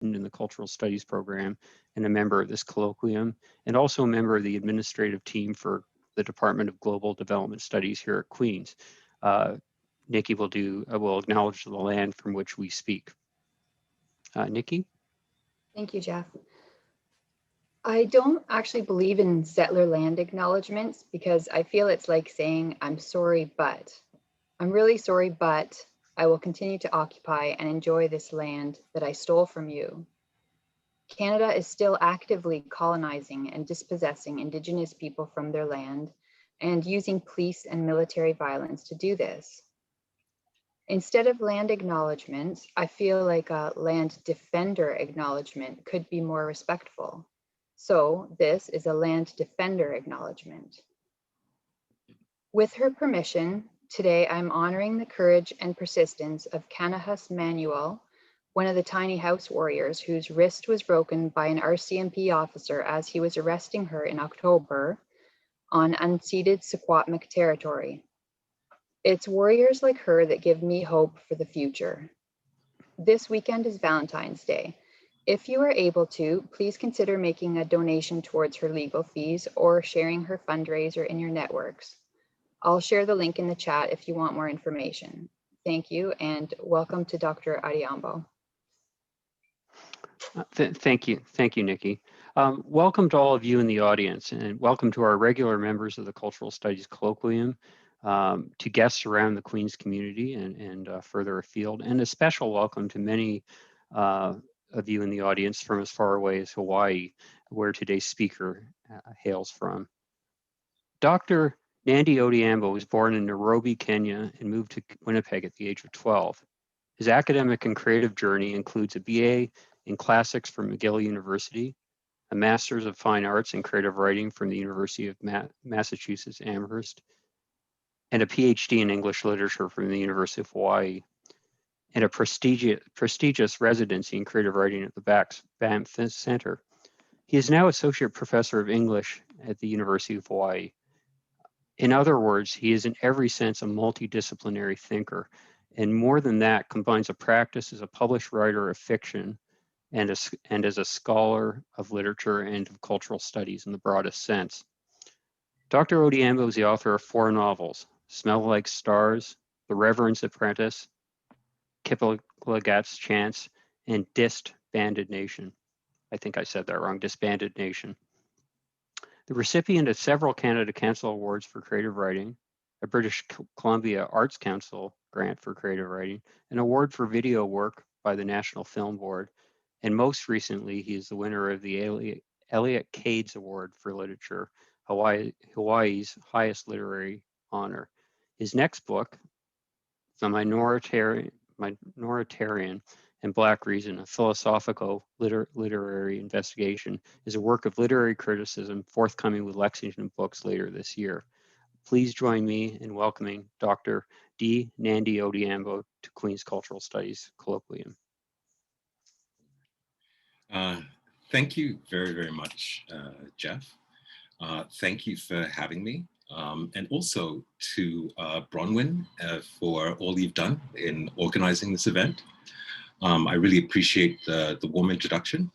in the Cultural Studies program and a member of this colloquium, and also a member of the administrative team for the Department of Global Development Studies here at Queen's. Nikki will acknowledge the land from which we speak. Nikki? Thank you, Jeff. I don't actually believe in settler land acknowledgements because I feel it's like saying, I'm sorry, but. I'm really sorry, but I will continue to occupy and enjoy this land that I stole from you. Canada is still actively colonizing and dispossessing Indigenous people from their land and using police and military violence to do this. Instead of land acknowledgements, I feel like a land defender acknowledgement could be more respectful. So this is a land defender acknowledgement. With her permission, today I'm honoring the courage and persistence of Kanahus Manuel, one of the tiny house warriors whose wrist was broken by an RCMP officer as he was arresting her in October on unceded Secwepemc territory. It's warriors like her that give me hope for the future. This weekend is Valentine's Day. If you are able to, please consider making a donation towards her legal fees or sharing her fundraiser in your networks. I'll share the link in the chat if you want more information. Thank you and welcome to Dr. Odhiambo. Thank you, Nikki. Welcome to all of you in the audience, and welcome to our regular members of the Cultural Studies Colloquium, to guests around the Queen's community and further afield, and a special welcome to many of you in the audience from as far away as Hawaii, where today's speaker hails from. Dr. Nandi Odhiambo was born in Nairobi, Kenya, and moved to Winnipeg at the age of 12. His academic and creative journey includes a BA in Classics from McGill University, a Master's of Fine Arts in Creative Writing from the University of Massachusetts Amherst, and a PhD in English Literature from the University of Hawaii, and a prestigious residency in creative writing at the Banff Center. He is now Associate Professor of English at the University of Hawaii. In other words, he is in every sense a multidisciplinary thinker, and more than that, combines a practice as a published writer of fiction and as a scholar of literature and of cultural studies in the broadest sense. Dr. Odhiambo is the author of 4 novels, Smell Like Stars, The Reverend's Apprentice, Kipligat's Chance, and Disbanded Nation. I think I said that wrong, Disbanded Nation. The recipient of several Canada Council Awards for Creative Writing, a British Columbia Arts Council grant for creative writing, an award for video work by the National Film Board, and most recently, he is the winner of the Elliott Cades Award for Literature, Hawaii's highest literary honor. His next book, The Minoritarian and Black Reason, a philosophico-literary investigation, is a work of literary criticism forthcoming with Lexington Books later this year. Please join me in welcoming Dr. D. Nandi Odhiambo to Queen's Cultural Studies Colloquium. Thank you very, very much, Jeff. Thank you for having me. And also to Bronwyn for all you've done in organizing this event. I really appreciate the warm introduction,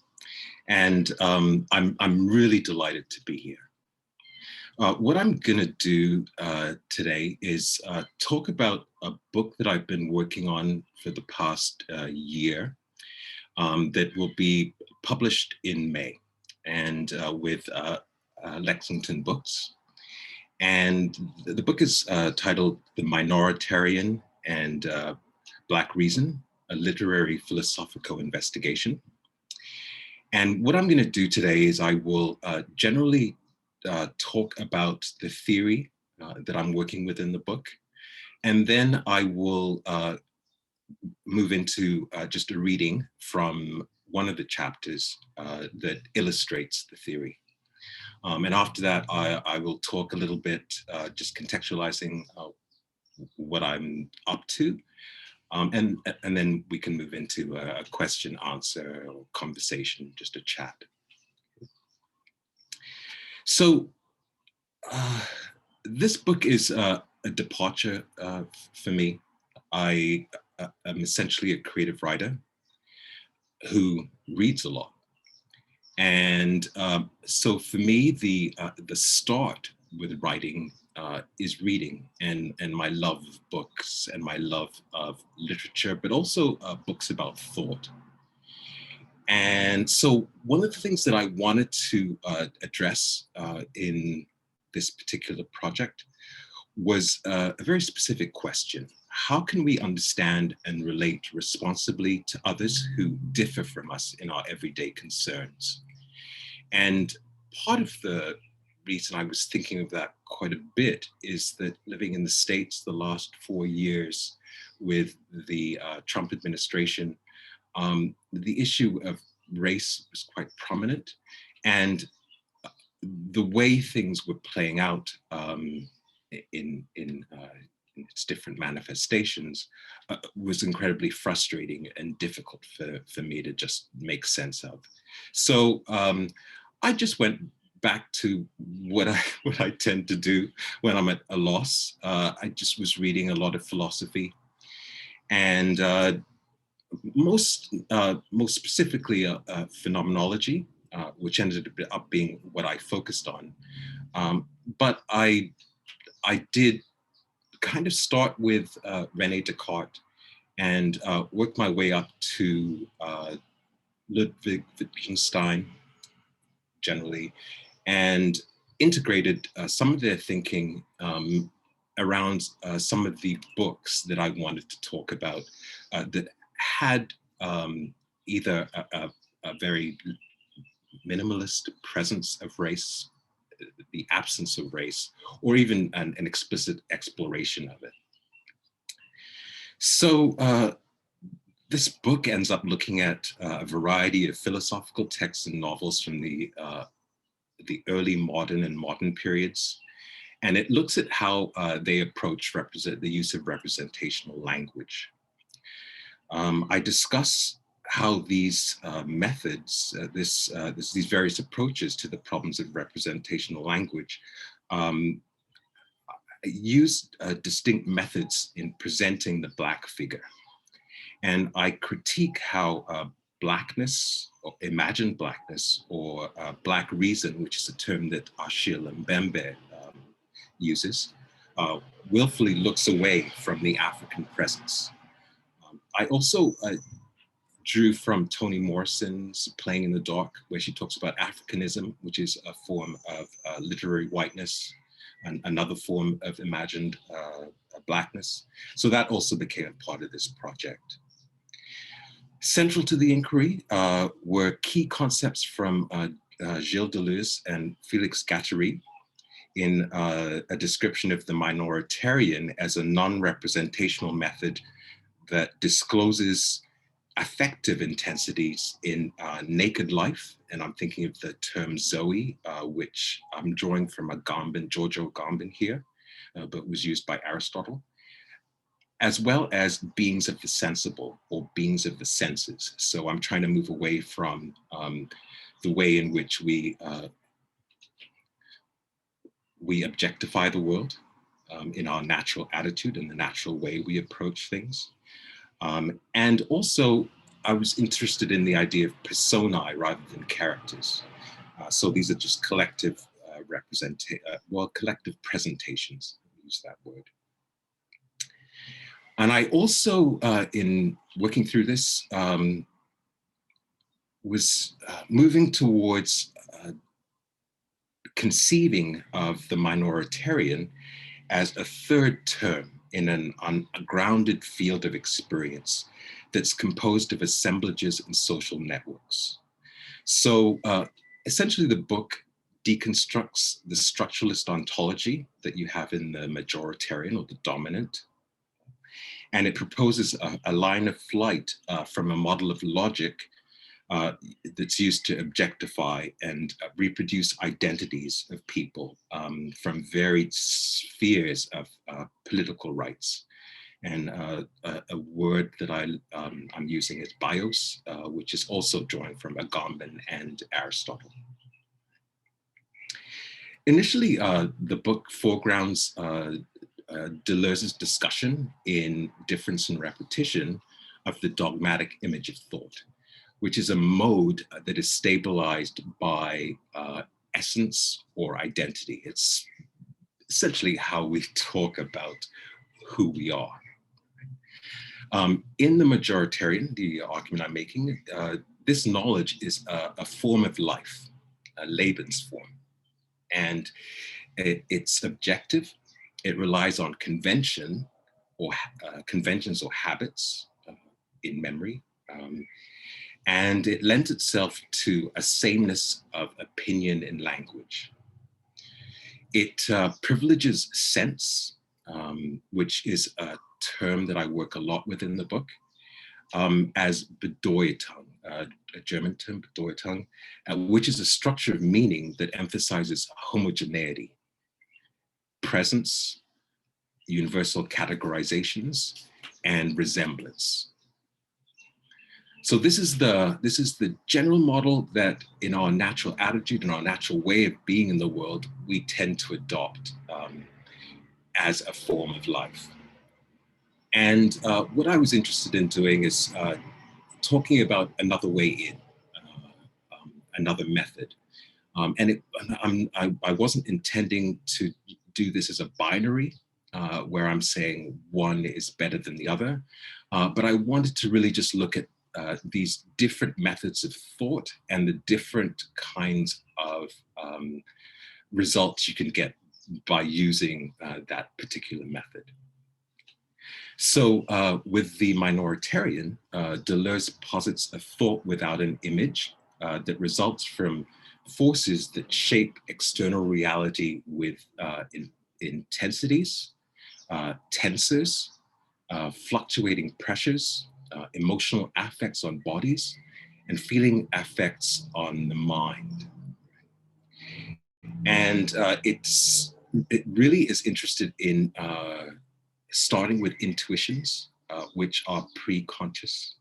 and I'm really delighted to be here. What I'm gonna do today is talk about a book that I've been working on for the past year that will be published in May, and with Lexington Books. And the book is titled The Minoritarian and Black Reason, a Literary Philosophical Investigation. And what I'm going to do today is I will generally talk about the theory that I'm working with in the book. And then I will move into just a reading from one of the chapters that illustrates the theory. And after that, I will talk a little bit, just contextualizing what I'm up to. And then we can move into a question, answer, or conversation, just a chat. So this book is a departure for me. I am essentially a creative writer. who reads a lot. And so for me, the start with writing is reading, and my love of books and my love of literature, but also books about thought. And so one of the things that I wanted to address in this particular project was a very specific question. How can we understand and relate responsibly to others who differ from us in our everyday concerns? And part of the reason I was thinking of that quite a bit is that living in the States the last 4 years with the Trump administration, the issue of race was quite prominent. And the way things were playing out in its different manifestations was incredibly frustrating and difficult for me to just make sense of. So I just went back to what I tend to do when I'm at a loss. I just was reading a lot of philosophy, and most specifically phenomenology, which ended up being what I focused on. But I did kind of start with René Descartes and work my way up to Ludwig Wittgenstein generally, and integrated some of their thinking around some of the books that I wanted to talk about that had either a very minimalist presence of race, the absence of race, or even an explicit exploration of it. So this book ends up looking at a variety of philosophical texts and novels from the early modern and modern periods. And it looks at how they approach the use of representational language. I discuss how these methods, these various approaches to the problems of representational language use distinct methods in presenting the Black figure. And I critique how Blackness, or imagined Blackness, or Black reason, which is a term that Achille Mbembe uses, willfully looks away from the African presence. I also drew from Toni Morrison's Playing in the Dark, where she talks about Africanism, which is a form of literary whiteness, and another form of imagined Blackness. So that also became a part of this project. Central to the inquiry were key concepts from Gilles Deleuze and Félix Guattari in a description of the minoritarian as a non-representational method that discloses affective intensities in naked life. And I'm thinking of the term Zoe, which I'm drawing from Giorgio Agamben here, but was used by Aristotle, as well as beings of the sensible or beings of the senses. So I'm trying to move away from the way in which we objectify the world in our natural attitude and the natural way we approach things. And also, I was interested in the idea of personae rather than characters. So these are just collective collective presentations, I'll use that word. And I also, in working through this, was moving towards conceiving of the minoritarian as a third term in an ungrounded field of experience that's composed of assemblages and social networks. So essentially the book deconstructs the structuralist ontology that you have in the majoritarian or the dominant, and it proposes a line of flight from a model of logic that's used to objectify and reproduce identities of people from varied spheres of political rights. And a word that I'm using is bios, which is also drawn from Agamben and Aristotle. Initially, the book foregrounds Deleuze's discussion in Difference and Repetition of the dogmatic image of thought, which is a mode that is stabilized by essence or identity. It's essentially how we talk about who we are. In the majoritarian, the argument I'm making, this knowledge is a form of life, a Lebensform. And it's objective. It relies on convention or conventions or habits in memory. And it lends itself to a sameness of opinion in language. It privileges sense, which is a term that I work a lot with in the book, as Bedeutung, a German term, Bedeutung, which is a structure of meaning that emphasizes homogeneity, presence, universal categorizations, and resemblance. So this is the general model that in our natural attitude and our natural way of being in the world, we tend to adopt as a form of life. And what I was interested in doing is talking about another way in, another method. I wasn't intending to do this as a binary, where I'm saying one is better than the other, but I wanted to really just look at these different methods of thought and the different kinds of results you can get by using that particular method. So with the minoritarian, Deleuze posits a thought without an image that results from forces that shape external reality with intensities, tensors, fluctuating pressures, emotional affects on bodies, and feeling affects on the mind. And it really is interested in starting with intuitions, which are pre-conscious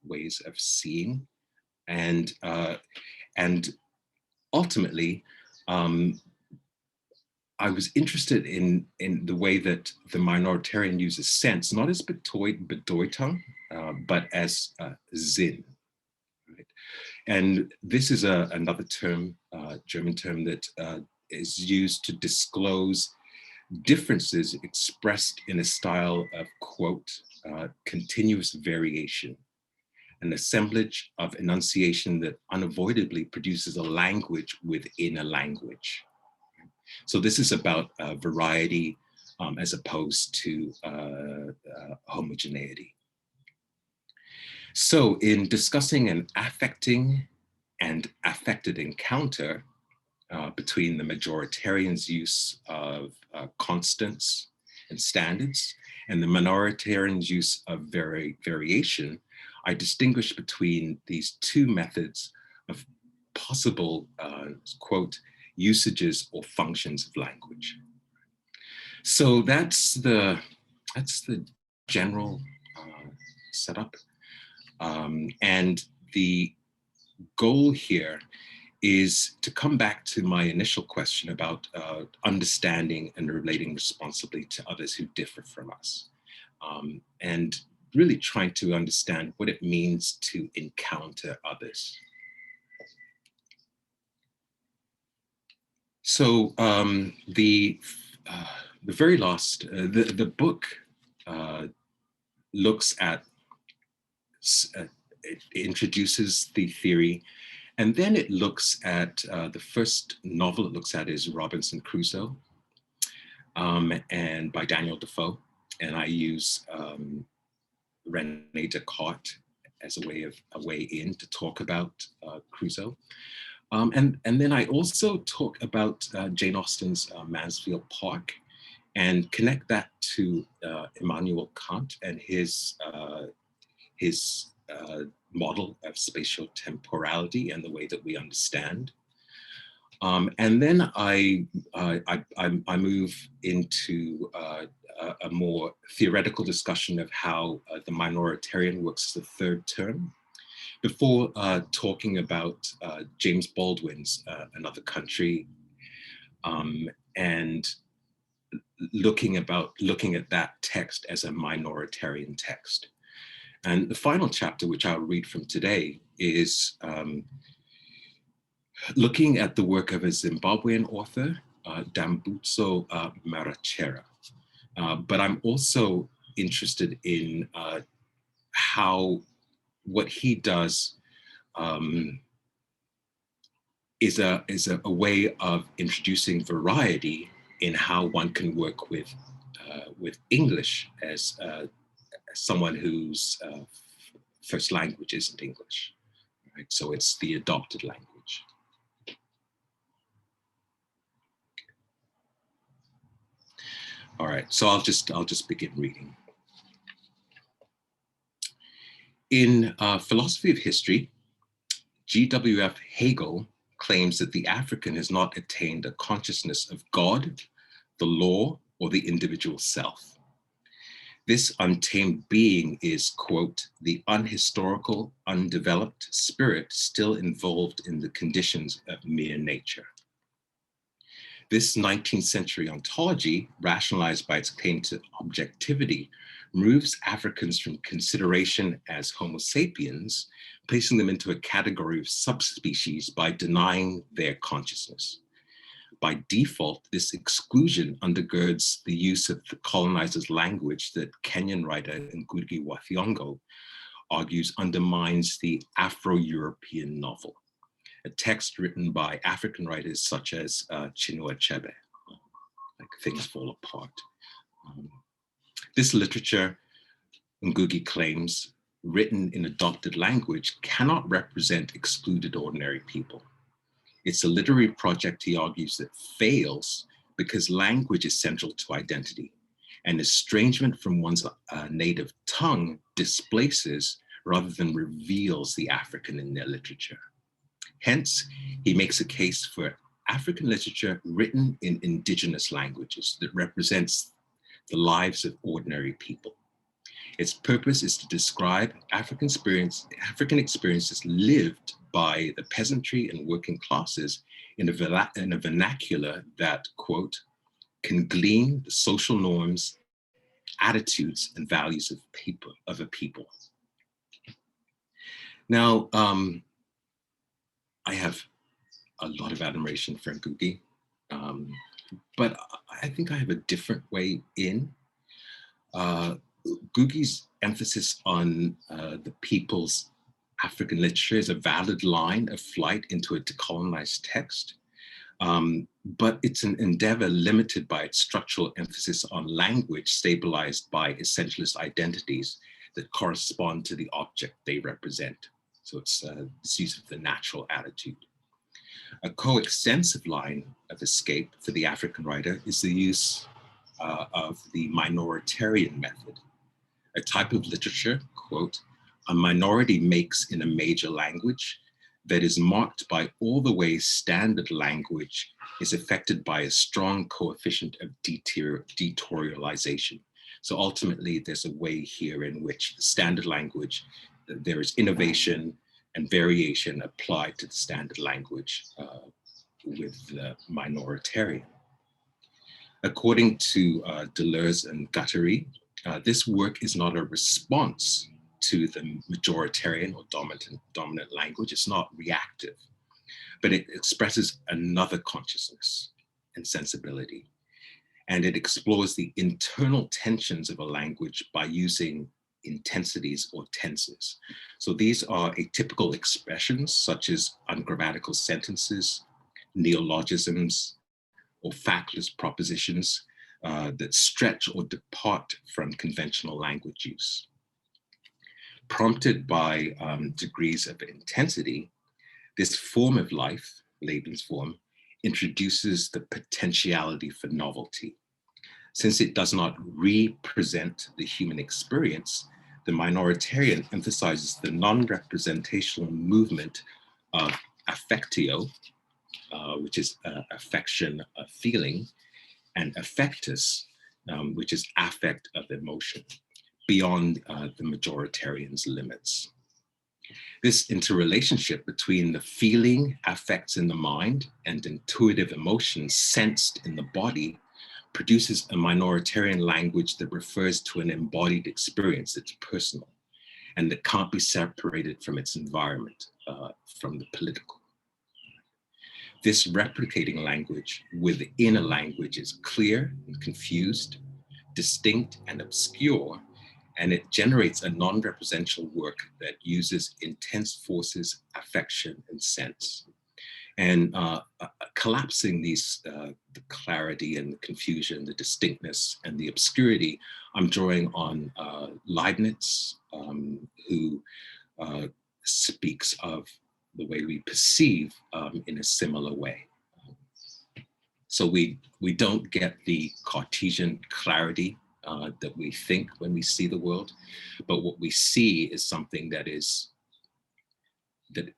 ways of seeing, and ultimately, I was interested in the way that the minoritarian uses sense, not as Bedeutung, but as Sinn. Right? And this is another term, German term, that is used to disclose differences expressed in a style of, quote, continuous variation, an assemblage of enunciation that unavoidably produces a language within a language. So this is about variety as opposed to homogeneity. So in discussing an affecting and affected encounter between the majoritarian's use of constants and standards and the minoritarian's use of variation, I distinguish between these two methods of possible, quote, usages or functions of language. So that's the general setup. And the goal here is to come back to my initial question about understanding and relating responsibly to others who differ from us. And really trying to understand what it means to encounter others. So the very last, the book looks at, it introduces the theory, and then it looks at, the first novel it looks at is Robinson Crusoe, and by Daniel Defoe. And I use René Descartes as a way in to talk about Crusoe. And then I also talk about Jane Austen's Mansfield Park and connect that to Immanuel Kant and his model of spatial temporality and the way that we understand. And then I move into a more theoretical discussion of how the minoritarian works as a third term, before talking about James Baldwin's Another Country, and looking at that text as a minoritarian text. And the final chapter, which I'll read from today, is looking at the work of a Zimbabwean author, Dambudzo Marachera. But I'm also interested in how what he does is a way of introducing variety in how one can work with English as someone whose first language isn't English, right? So it's the adopted language. All right, so I'll just begin reading. In Philosophy of History, G.W.F. Hegel claims that the African has not attained a consciousness of God, the law, or the individual self. This untamed being is, quote, the unhistorical, undeveloped spirit still involved in the conditions of mere nature. This 19th century ontology, rationalized by its claim to objectivity, moves Africans from consideration as Homo sapiens, placing them into a category of subspecies by denying their consciousness. By default, this exclusion undergirds the use of the colonizer's language that Kenyan writer Ngugi wa Thiong'o argues undermines the Afro-European novel, a text written by African writers such as Chinua Achebe, like Things Fall Apart. This literature, Ngugi claims, written in adopted language, cannot represent excluded ordinary people. It's a literary project, he argues, that fails because language is central to identity, and estrangement from one's native tongue displaces rather than reveals the African in their literature. Hence, he makes a case for African literature written in indigenous languages that represents the lives of ordinary people. Its purpose is to describe African experiences lived by the peasantry and working classes in a vernacular that, quote, can glean the social norms, attitudes, and values of a people. Now, I have a lot of admiration for Ngugi, but I think I have a different way in. Ngugi's emphasis on the people's African literature is a valid line of flight into a decolonized text, but it's an endeavor limited by its structural emphasis on language stabilized by essentialist identities that correspond to the object they represent. So it's this use of the natural attitude. A coextensive line of escape for the African writer is the use of the minoritarian method, a type of literature, quote, a minority makes in a major language that is marked by all the ways standard language is affected by a strong coefficient of deterritorialization. So ultimately, there's a way here in which the standard language, there is innovation and variation applied to the standard language with the minoritarian. According to Deleuze and Guattari, this work is not a response to the majoritarian or dominant language. It's not reactive, but it expresses another consciousness and sensibility. And it explores the internal tensions of a language by using intensities or tenses. So these are atypical expressions such as ungrammatical sentences, neologisms, or factless propositions that stretch or depart from conventional language use. Prompted by degrees of intensity, this form of life, Lebensform, introduces the potentiality for novelty. Since it does not represent the human experience, the minoritarian emphasizes the non-representational movement of affectio, which is affection of feeling, and affectus, which is affect of emotion, beyond the majoritarian's limits. This interrelationship between the feeling, affects in the mind, and intuitive emotions sensed in the body produces a minoritarian language that refers to an embodied experience that's personal. and that can't be separated from its environment, from the political. This replicating language within a language is clear and confused, distinct and obscure, and it generates a non-representational work that uses intense forces, affection, and sense. And collapsing these, the clarity and the confusion, the distinctness and the obscurity, I'm drawing on Leibniz, who speaks of the way we perceive in a similar way. So we don't get the Cartesian clarity that we think when we see the world, but what we see is something that is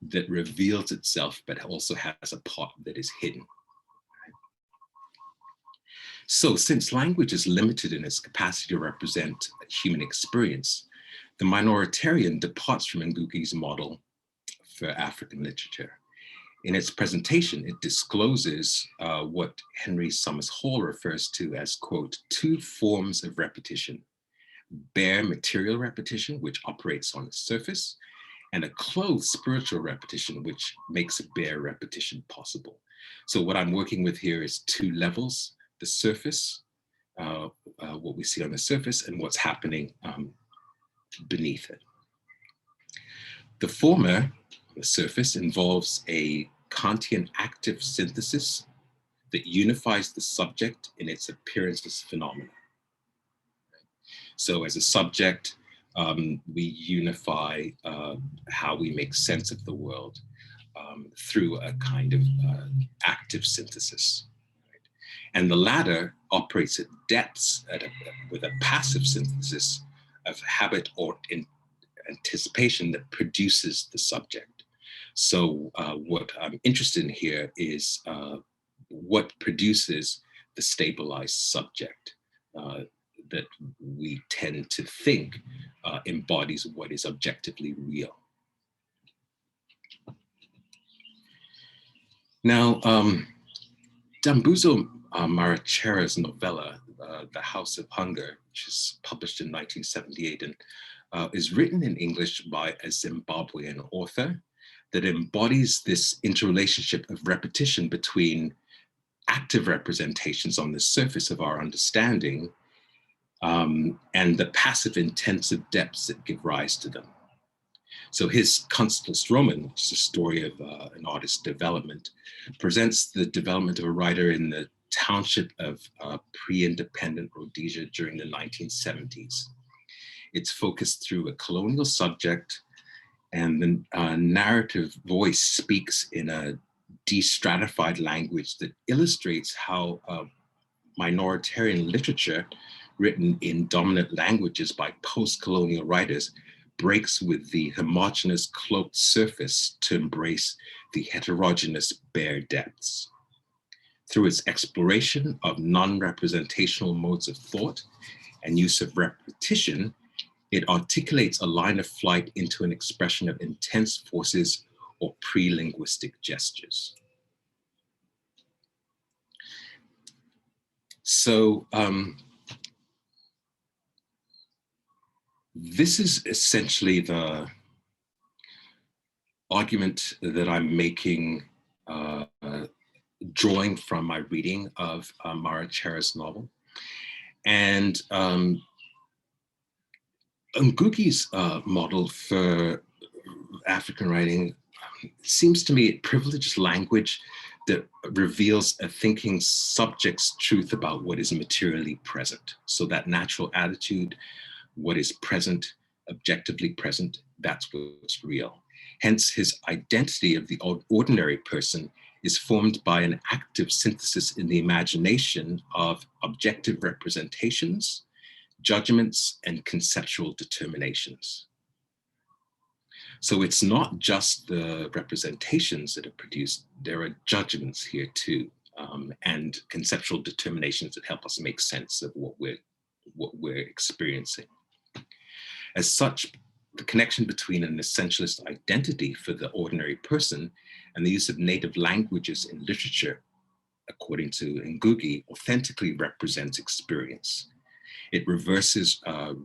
that reveals itself, but also has a part that is hidden. So since language is limited in its capacity to represent human experience, the minoritarian departs from Ngugi's model for African literature. In its presentation, it discloses what Henry Summers Hall refers to as, quote, two forms of repetition: bare material repetition, which operates on the surface, and a clothed spiritual repetition, which makes a bare repetition possible. So what I'm working with here is two levels: the surface, what we see on the surface, and what's happening beneath it. The former, the surface, involves a Kantian active synthesis that unifies the subject in its appearance as phenomena. So as a subject, we unify how we make sense of the world through a kind of active synthesis. Right? And the latter operates at depths with a passive synthesis of habit or anticipation that produces the subject. So what I'm interested in here is what produces the stabilized subject that we tend to think embodies what is objectively real. Now, Dambuzo Marachera's novella, The House of Hunger, which is published in 1978 and is written in English by a Zimbabwean author that embodies this interrelationship of repetition between active representations on the surface of our understanding and the passive intensive depths that give rise to them. So his Kunstlos Roman, which is a story of an artist's development, presents the development of a writer in the township of pre-independent Rhodesia during the 1970s. It's focused through a colonial subject, and the narrative voice speaks in a de-stratified language that illustrates how minoritarian literature written in dominant languages by post-colonial writers breaks with the homogeneous cloaked surface to embrace the heterogeneous bare depths. Through its exploration of non-representational modes of thought and use of repetition, it articulates a line of flight into an expression of intense forces or pre-linguistic gestures. So this is essentially the argument that I'm making, drawing from my reading of Marachera's novel. And Ngugi's model for African writing seems to me it privileges language that reveals a thinking subject's truth about what is materially present. So that natural attitude, what is present, objectively present, that's what's real. Hence, his identity of the ordinary person is formed by an active synthesis in the imagination of objective representations, judgments, and conceptual determinations. So it's not just the representations that are produced, there are judgments here too, and conceptual determinations that help us make sense of what we're experiencing. As such, the connection between an essentialist identity for the ordinary person and the use of native languages in literature, according to Ngugi, authentically represents experience. It reverses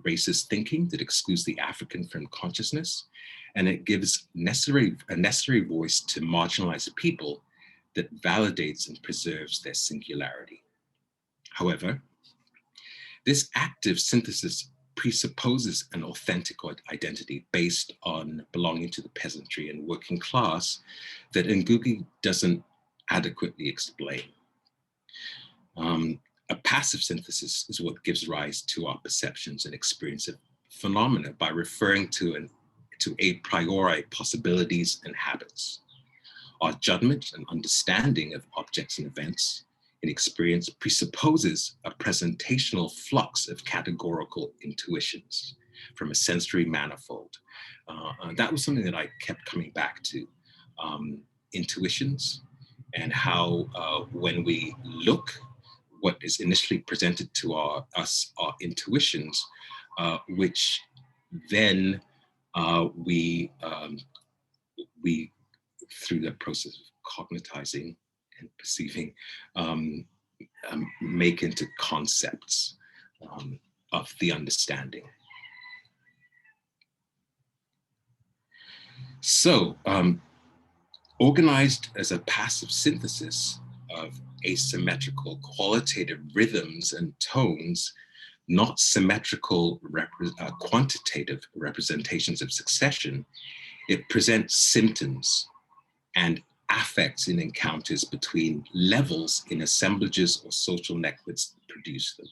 racist thinking that excludes the African from consciousness, and it gives a necessary voice to marginalized people that validates and preserves their singularity. However, this active synthesis presupposes an authentic identity based on belonging to the peasantry and working class that Ngugi doesn't adequately explain. A passive synthesis is what gives rise to our perceptions and experience of phenomena by referring to a priori possibilities and habits. Our judgment and understanding of objects and events in experience presupposes a presentational flux of categorical intuitions from a sensory manifold. That was something that I kept coming back to, intuitions, and how when we look, what is initially presented to our intuitions, which then we, through the process of cognitizing and perceiving, make into concepts of the understanding. So, organized as a passive synthesis of asymmetrical qualitative rhythms and tones, not symmetrical quantitative representations of succession, it presents symptoms and affects in encounters between levels in assemblages or social networks that produce them.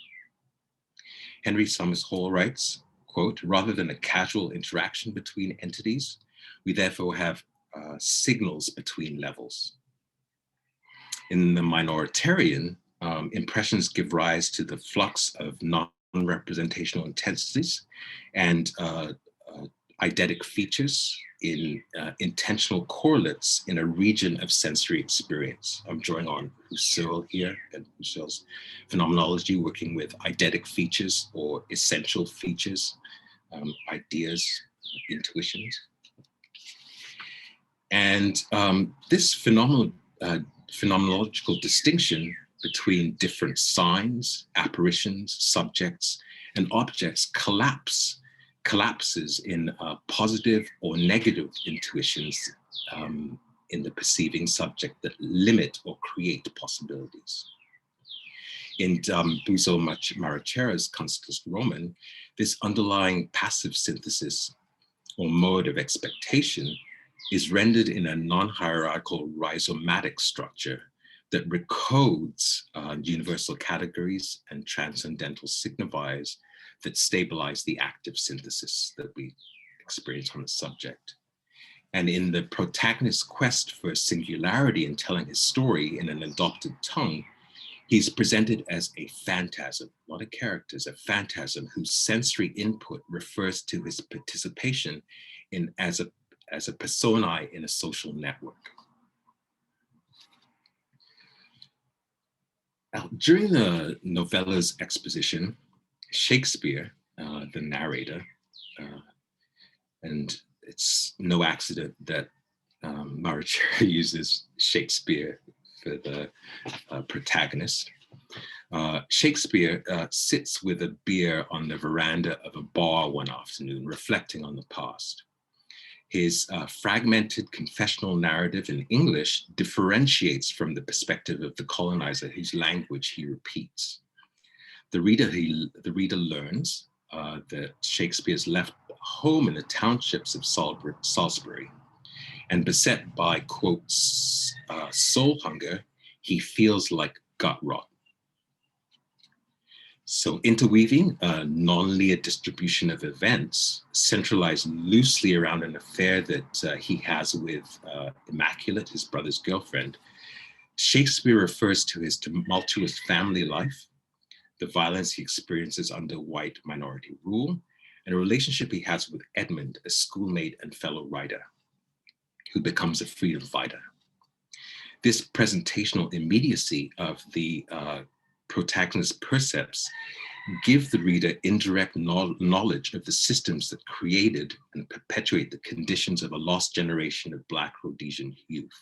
Henry Summers Hall writes, quote, rather than a casual interaction between entities, we therefore have signals between levels. In the minoritarian, impressions give rise to the flux of non-representational intensities and eidetic features in intentional correlates in a region of sensory experience. I'm drawing on Husserl here and Husserl's phenomenology, working with eidetic features or essential features, ideas, intuitions. And this phenomenological distinction between different signs, apparitions, subjects, and objects collapses in positive or negative intuitions in the perceiving subject that limit or create possibilities. In Buzo Marachera's Consciousness Roman, this underlying passive synthesis or mode of expectation is rendered in a non-hierarchical rhizomatic structure that recodes universal categories and transcendental signifiers that stabilize the active synthesis that we experience on the subject. And in the protagonist's quest for singularity in telling his story in an adopted tongue, he's presented as a phantasm, not a character, as a phantasm whose sensory input refers to his participation in as a personae in a social network. Now, during the novella's exposition, Shakespeare, the narrator, and it's no accident that Marachera uses Shakespeare for the protagonist. Shakespeare sits with a beer on the veranda of a bar one afternoon, reflecting on the past. His fragmented confessional narrative in English differentiates from the perspective of the colonizer whose language he repeats. The reader learns that Shakespeare's left home in the townships of Salisbury, and beset by, quote, soul hunger, he feels like gut rot. So interweaving a non-linear distribution of events centralized loosely around an affair that he has with Immaculate, his brother's girlfriend, Shakespeare refers to his tumultuous family life, the violence he experiences under white minority rule, and a relationship he has with Edmund, a schoolmate and fellow writer, who becomes a freedom fighter. This presentational immediacy of the protagonist's percepts give the reader indirect knowledge of the systems that created and perpetuate the conditions of a lost generation of Black Rhodesian youth.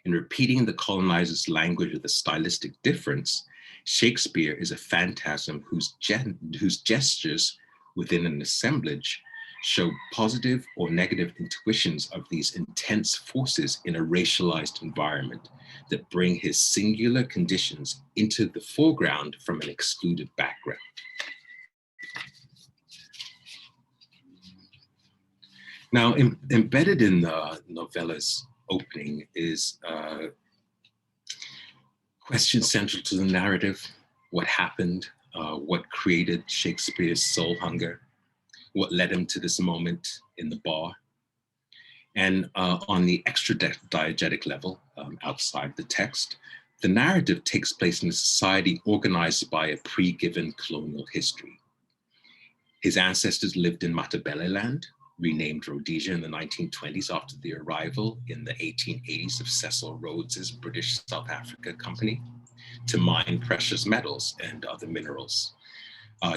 In repeating the colonizer's language with a stylistic difference, Shakespeare is a phantasm whose gestures within an assemblage show positive or negative intuitions of these intense forces in a racialized environment that bring his singular conditions into the foreground from an excluded background. Now, embedded in the novella's opening is a question central to the narrative: what happened, what created Shakespeare's soul hunger, what led him to this moment in the bar. And on the extra diegetic level, outside the text, the narrative takes place in a society organized by a pre-given colonial history. His ancestors lived in Matabeleland, renamed Rhodesia in the 1920s after the arrival in the 1880s of Cecil Rhodes's British South Africa Company to mine precious metals and other minerals.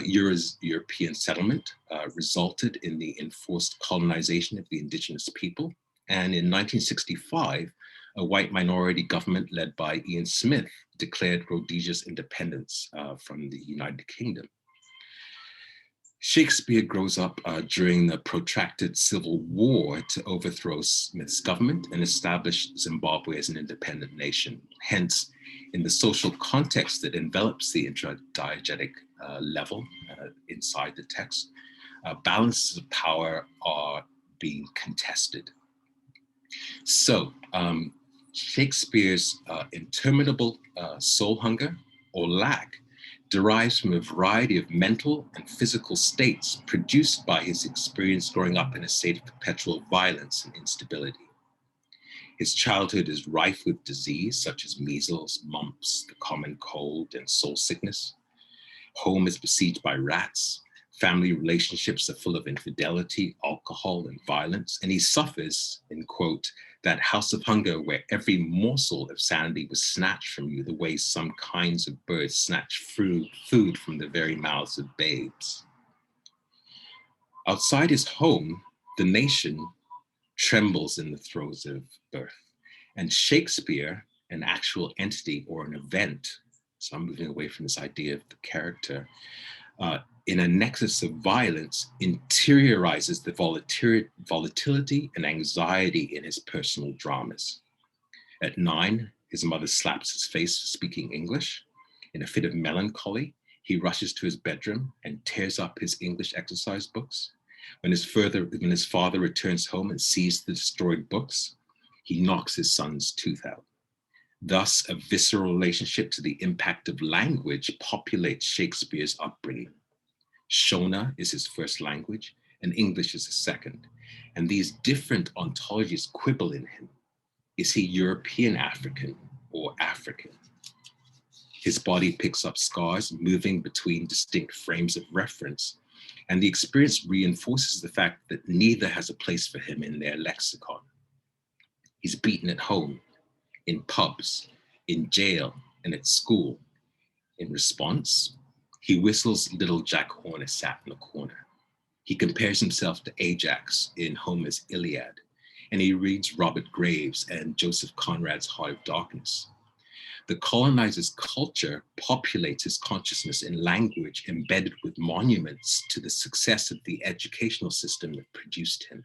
European settlement resulted in the enforced colonization of the indigenous people. And in 1965, a white minority government led by Ian Smith declared Rhodesia's independence from the United Kingdom. Shakespeare grows up during the protracted civil war to overthrow Smith's government and establish Zimbabwe as an independent nation. Hence, in the social context that envelops the intradiegetic level inside the text, balances of power are being contested. So Shakespeare's interminable soul hunger or lack derives from a variety of mental and physical states produced by his experience growing up in a state of perpetual violence and instability. His childhood is rife with disease such as measles, mumps, the common cold, and soul sickness. Home is besieged by rats. Family relationships are full of infidelity, alcohol, and violence. And he suffers, in quote, that house of hunger where every morsel of sanity was snatched from you the way some kinds of birds snatch food from the very mouths of babes. Outside his home, the nation trembles in the throes of birth. And Shakespeare, an actual entity or an event, so I'm moving away from this idea of the character, in a nexus of violence, interiorizes the volatility and anxiety in his personal dramas. At 9, his mother slaps his face for speaking English. In a fit of melancholy, he rushes to his bedroom and tears up his English exercise books. When his father returns home and sees the destroyed books, he knocks his son's tooth out. Thus, a visceral relationship to the impact of language populates Shakespeare's upbringing. Shona is his first language, and English is his second. And these different ontologies quibble in him. Is he European African or African? His body picks up scars, moving between distinct frames of reference, and the experience reinforces the fact that neither has a place for him in their lexicon. He's beaten at home, in pubs, in jail, and at school. In response, he whistles Little Jack Horner sat in a corner. He compares himself to Ajax in Homer's Iliad, and he reads Robert Graves and Joseph Conrad's Heart of Darkness. The colonizer's culture populates his consciousness in language embedded with monuments to the success of the educational system that produced him.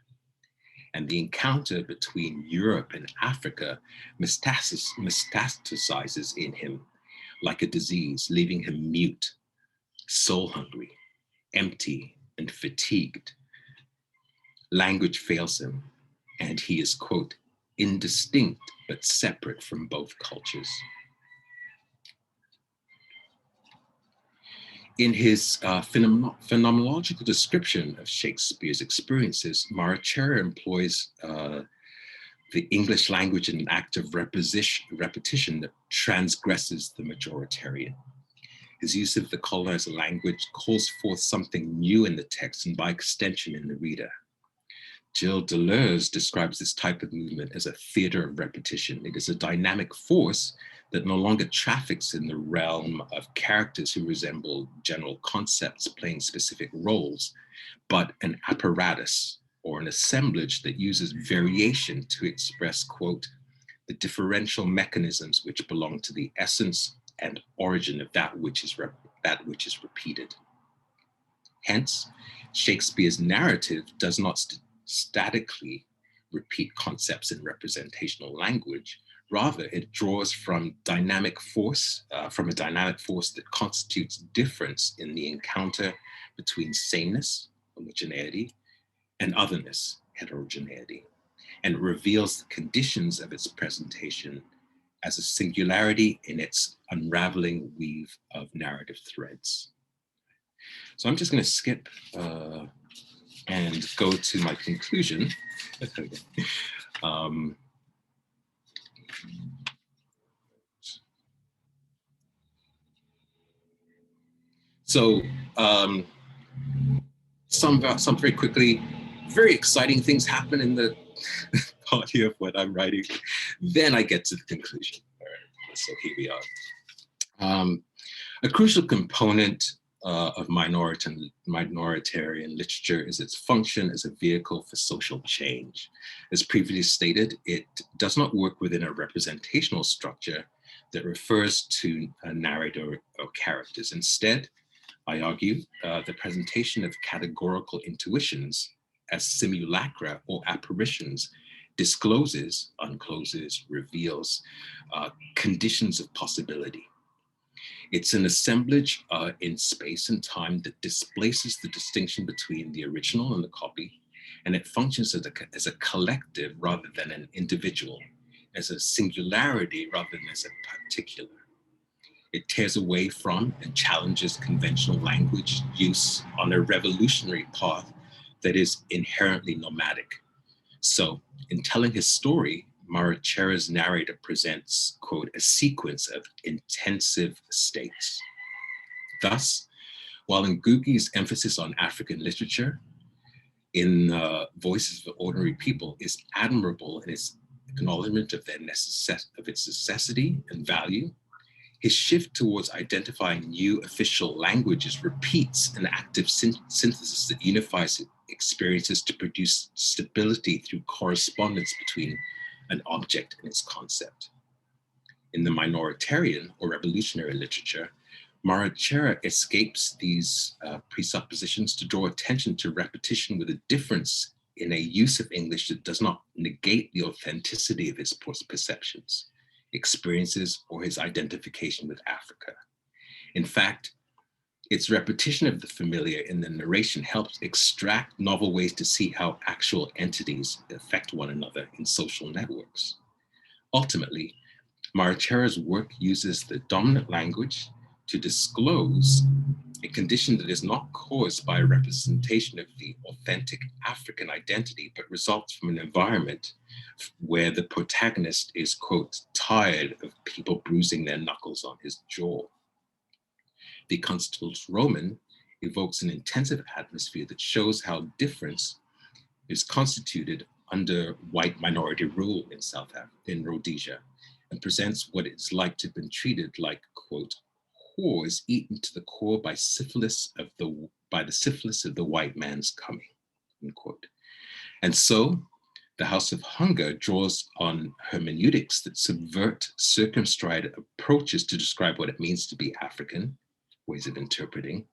And the encounter between Europe and Africa metastasizes in him like a disease, leaving him mute, soul hungry, empty, and fatigued. Language fails him, and he is, quote, indistinct but separate from both cultures. In his phenomenological description of Shakespeare's experiences, Moderator employs the English language in an act of repetition that transgresses the majoritarian. His use of the colonizer language calls forth something new in the text and by extension in the reader. Gilles Deleuze describes this type of movement as a theater of repetition. It is a dynamic force that no longer traffics in the realm of characters who resemble general concepts playing specific roles, but an apparatus or an assemblage that uses variation to express, quote, the differential mechanisms which belong to the essence and origin of that which is repeated. Hence, Shakespeare's narrative does not statically repeat concepts in representational language. Rather, it draws from a dynamic force that constitutes difference in the encounter between sameness, homogeneity, and otherness, heterogeneity, and reveals the conditions of its presentation as a singularity in its unraveling weave of narrative threads. So I'm just going to skip and go to my conclusion. Some very quickly, very exciting things happen in the body of what I'm writing. Then I get to the conclusion. All right, so here we are. A crucial component of minoritarian literature is its function as a vehicle for social change. As previously stated, it does not work within a representational structure that refers to a narrator or characters. Instead, I argue, the presentation of categorical intuitions as simulacra or apparitions discloses, uncloses, reveals conditions of possibility. It's an assemblage in space and time that displaces the distinction between the original and the copy, and it functions as a collective rather than an individual, as a singularity rather than as a particular. It tears away from and challenges conventional language use on a revolutionary path that is inherently nomadic. So, in telling his story, Marachera's narrator presents, quote, a sequence of intensive states. Thus, while Ngugi's emphasis on African literature in Voices of Ordinary People is admirable in its acknowledgement of its necessity and value, his shift towards identifying new official languages repeats an active synthesis that unifies experiences to produce stability through correspondence between an object and its concept. In the minoritarian or revolutionary literature, Marachera escapes these presuppositions to draw attention to repetition with a difference in a use of English that does not negate the authenticity of his perceptions, experiences, or his identification with Africa. In fact, its repetition of the familiar in the narration helps extract novel ways to see how actual entities affect one another in social networks. Ultimately, Marachera's work uses the dominant language to disclose a condition that is not caused by a representation of the authentic African identity, but results from an environment where the protagonist is, quote, tired of people bruising their knuckles on his jaw. The Constance Roman evokes an intensive atmosphere that shows how difference is constituted under white minority rule in South Africa, in Rhodesia, and presents what it's like to have been treated like, quote, whores eaten to the core by the syphilis of the white man's coming, unquote. And so the House of Hunger draws on hermeneutics that subvert circumscribed approaches to describe what it means to be African, ways of interpreting,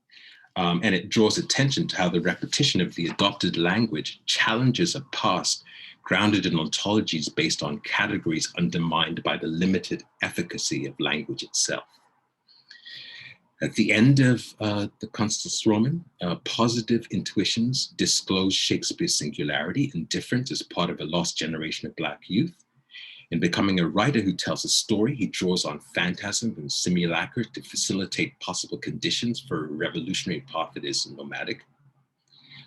and it draws attention to how the repetition of the adopted language challenges a past grounded in ontologies based on categories undermined by the limited efficacy of language itself. At the end of the Constance Roman, positive intuitions disclose Shakespeare's singularity and difference as part of a lost generation of Black youth. In becoming a writer who tells a story, he draws on phantasm and simulacra to facilitate possible conditions for a revolutionary path that is nomadic.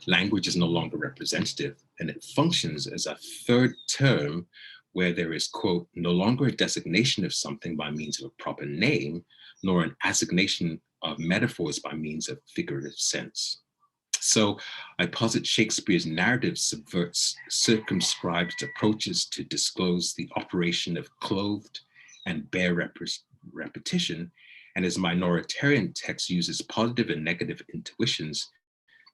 Language is no longer representative, and it functions as a third term where there is, quote, no longer a designation of something by means of a proper name, nor an assignation of metaphors by means of figurative sense. So I posit Shakespeare's narrative subverts circumscribed approaches to disclose the operation of clothed and bare repetition, and his minoritarian text uses positive and negative intuitions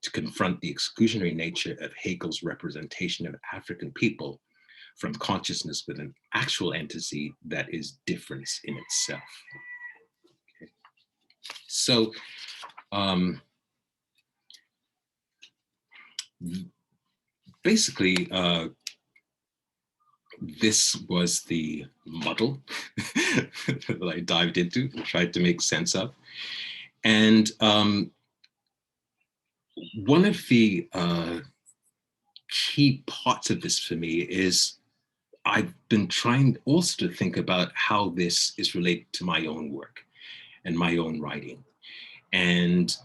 to confront the exclusionary nature of Hegel's representation of African people, from consciousness with an actual entity that is difference in itself. Okay. So basically, this was the muddle that I dived into and tried to make sense of. And one of the key parts of this for me is I've been trying also to think about how this is related to my own work and my own writing. And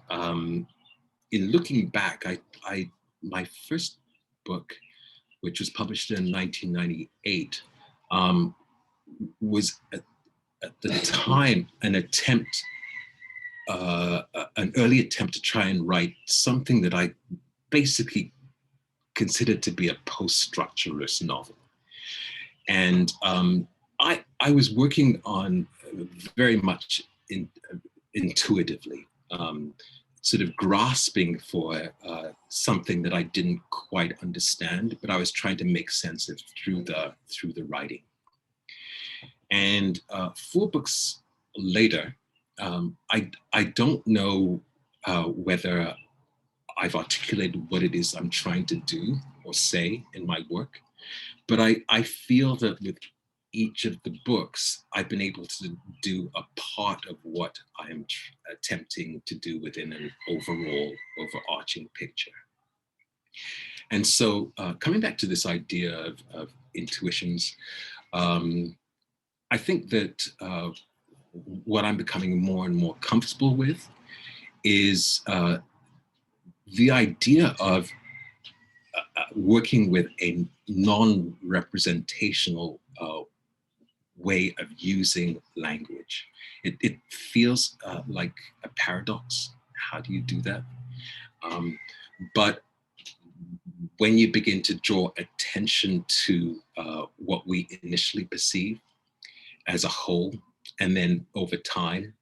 in looking back, my first book, which was published in 1998, was at the time an attempt, an early attempt to try and write something that I basically considered to be a post-structuralist novel. And I was working on very much intuitively, sort of grasping for something that I didn't quite understand, but I was trying to make sense of through the writing. And 4 books later, I don't know whether I've articulated what it is I'm trying to do or say in my work, but I feel that with each of the books, I've been able to do a part of what I am attempting to do within an overall overarching picture. And so coming back to this idea of intuitions, I think that what I'm becoming more and more comfortable with is the idea of working with a non-representational way of using language. It feels like a paradox. How do you do that? But when you begin to draw attention to what we initially perceive as a whole, and then over time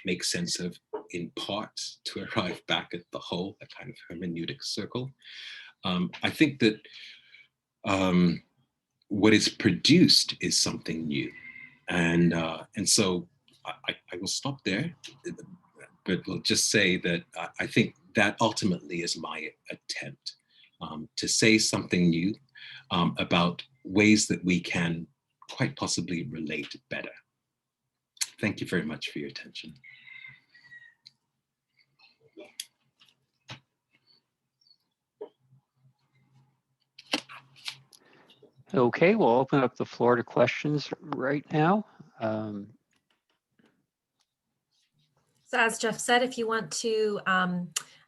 make sense of in parts to arrive back at the whole, a kind of hermeneutic circle, I think that what is produced is something new. And so I will stop there, but we'll just say that I think that ultimately is my attempt to say something new about ways that we can quite possibly relate better. Thank you very much for your attention. Okay, we'll open up the floor to questions right now. So as Jeff said, if you want to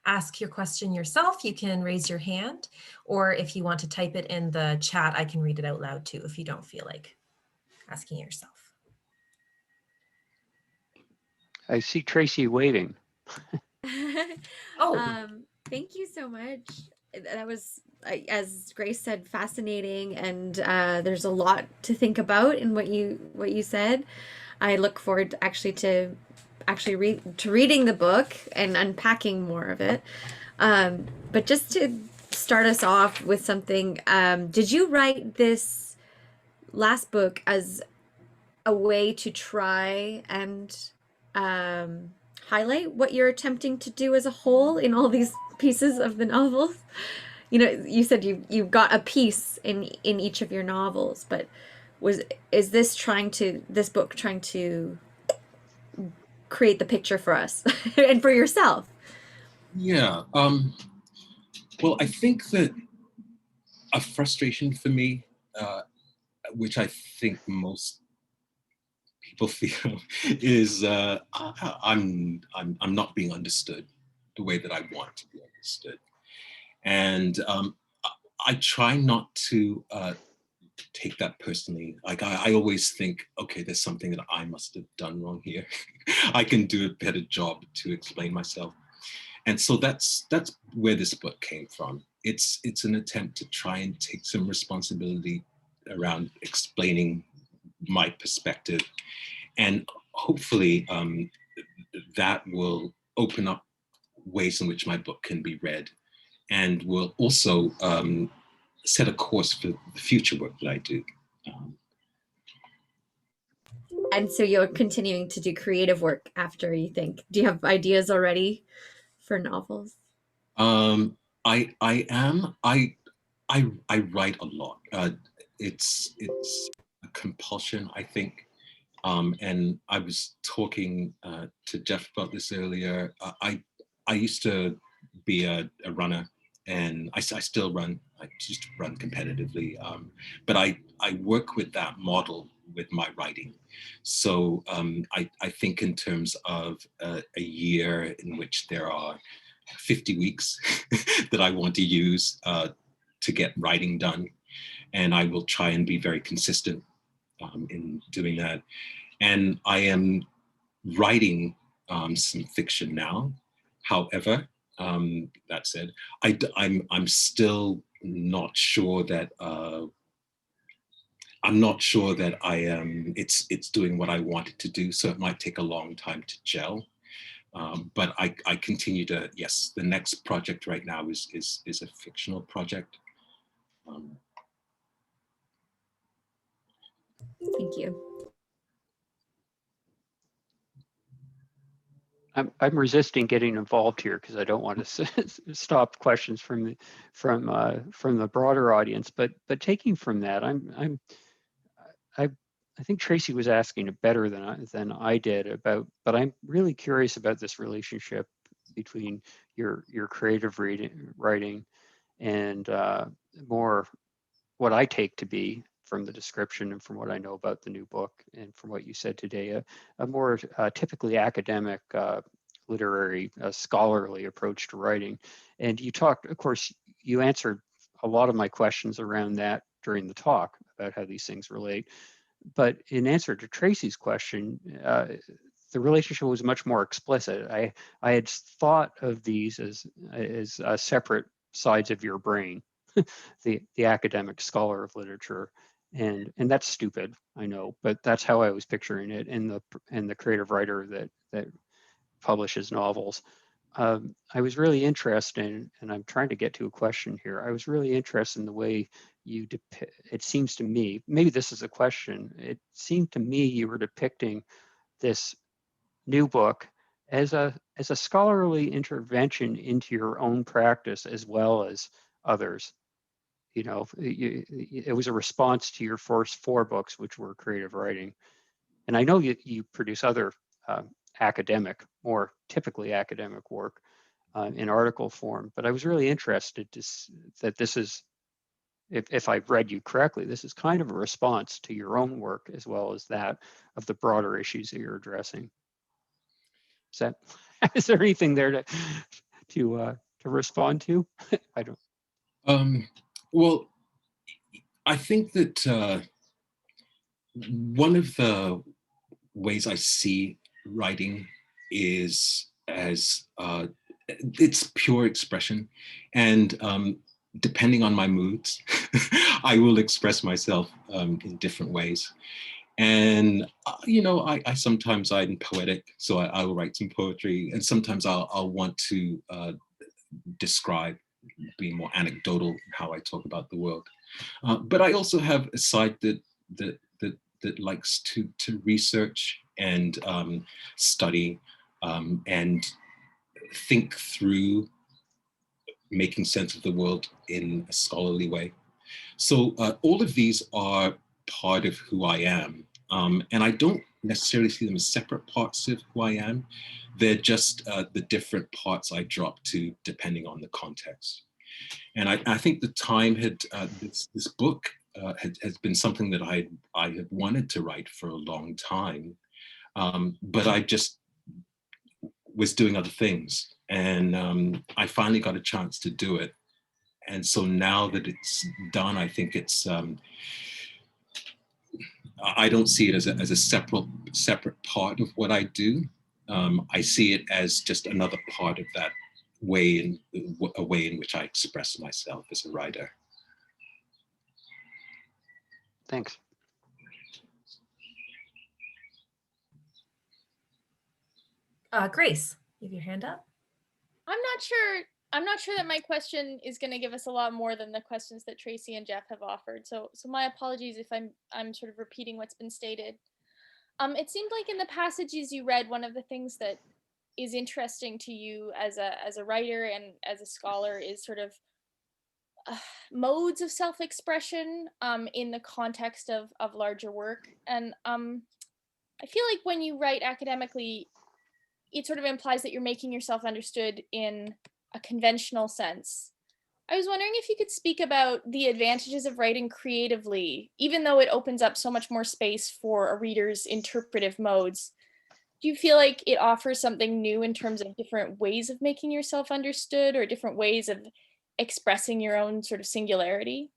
ask your question yourself, you can raise your hand, or if you want to type it in the chat, I can read it out loud too, if you don't feel like asking yourself. I see Tracy waving. Oh. Thank you so much. That was, as Grace said, fascinating, and there's a lot to think about in what you said. I look forward to reading the book and unpacking more of it. But just to start us off with something, did you write this last book as a way to try and highlight what you're attempting to do as a whole in all these pieces of the novels? You know, you said you've got a piece in each of your novels, but is this book trying to create the picture for us and for yourself? Yeah. Well, I think that a frustration for me, which I think most people feel, is I'm not being understood the way that I want to be understood, and I try not to take that personally. Like I always think, okay, there's something that I must have done wrong here. I can do a better job to explain myself. And so that's where this book came from. It's an attempt to try and take some responsibility around explaining my perspective, and hopefully that will open up ways in which my book can be read, and will also set a course for the future work that I do. And so you're continuing to do creative work after, you think? Do you have ideas already for novels? I am. I write a lot. It's a compulsion, I think. And I was talking to Jeff about this earlier. I used to be a runner, and I still run. I just run competitively, but I work with that model with my writing. So I think in terms of a year in which there are 50 weeks that I want to use to get writing done, and I will try and be very consistent in doing that. And I am writing some fiction now. However, that said, I'm still not sure that I am. It's doing what I want it to do. So it might take a long time to gel. But I continue to, yes, the next project right now is a fictional project. Thank you. I'm resisting getting involved here because I don't want to stop questions from the broader audience. But taking from that, I think Tracy was asking it better than I did about. But I'm really curious about this relationship between your creative writing and more what I take to be from the description and from what I know about the new book and from what you said today, a more typically academic, literary, scholarly approach to writing. And you talked, of course, you answered a lot of my questions around that during the talk about how these things relate. But in answer to Tracy's question, the relationship was much more explicit. I had thought of these as separate sides of your brain. the academic scholar of literature, and that's stupid, I know, but that's how I was picturing it. And the creative writer that publishes novels. I was really interested, and I'm trying to get to a question here. I was really interested in the way you depict. It seems to me, maybe this is a question. It seemed to me you were depicting this new book as a scholarly intervention into your own practice as well as others. You know, it was a response to your first 4 books, which were creative writing. And I know you produce other academic, more typically academic work in article form, but I was really interested that this is, if I've read you correctly, this is kind of a response to your own work as well as that of the broader issues that you're addressing. Is there anything there to respond to? I don't. Well, I think that one of the ways I see writing is as it's pure expression, and depending on my moods, I will express myself in different ways. And you know, I sometimes I'm poetic, so I will write some poetry, and sometimes I'll want to describe, be more anecdotal in how I talk about the world. But I also have a side that likes to research and study and think through making sense of the world in a scholarly way. So all of these are part of who I am. And I don't necessarily see them as separate parts of who I am. They're just the different parts I drop to depending on the context. And I think the time had, this book has been something that I had wanted to write for a long time, but I just was doing other things. And I finally got a chance to do it. And so now that it's done, I think it's, I don't see it as a separate part of what I do. I see it as just another part of that way, a way in which I express myself as a writer. Thanks. Grace, you have your hand up. I'm not sure I'm not sure that my question is going to give us a lot more than the questions that Tracy and Jeff have offered. So my apologies if I'm sort of repeating what's been stated. It seemed like in the passages you read, one of the things that is interesting to you as a writer and as a scholar is sort of modes of self-expression in the context of larger work. And I feel like when you write academically, it sort of implies that you're making yourself understood in a conventional sense. I was wondering if you could speak about the advantages of writing creatively, even though it opens up so much more space for a reader's interpretive modes. Do you feel like it offers something new in terms of different ways of making yourself understood or different ways of expressing your own sort of singularity?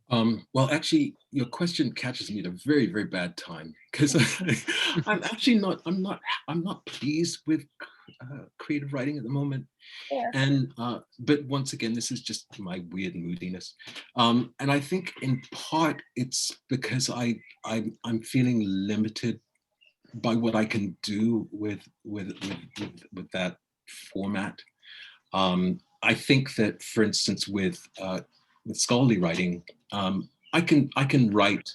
Well, actually, your question catches me at a very, very bad time because I'm actually I'm not pleased with creative writing at the moment. Yeah. And but once again, this is just my weird moodiness, and I think in part it's because I'm feeling limited by what I can do with that format. I think that, for instance, with scholarly writing, I can write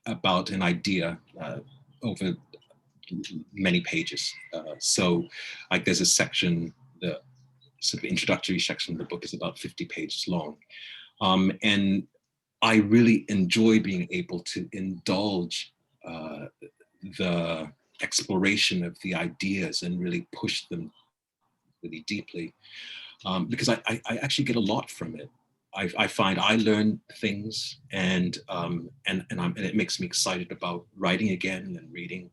about an idea over many pages. So, like, there's a section, the sort of introductory section of the book is about 50 pages long, and I really enjoy being able to indulge the exploration of the ideas and really push them really deeply, because I actually get a lot from it. I find I learn things, and it makes me excited about writing again and reading.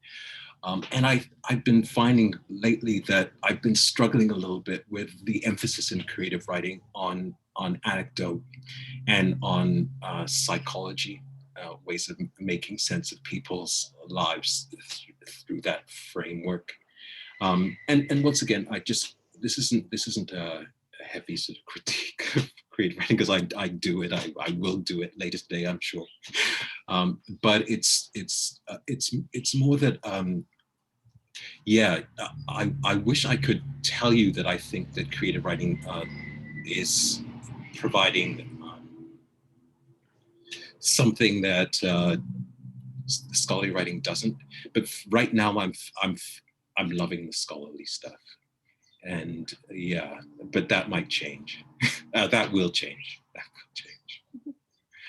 And I've been finding lately that I've been struggling a little bit with the emphasis in creative writing on anecdote and on psychology, ways of making sense of people's lives through that framework. And once again, this isn't a heavy sort of critique of creative writing, because I do it. I will do it later today, I'm sure. But it's more that yeah, I wish I could tell you that I think that creative writing is providing something that scholarly writing doesn't. But right now, I'm loving the scholarly stuff. And yeah, but that might change. That will change. That will change.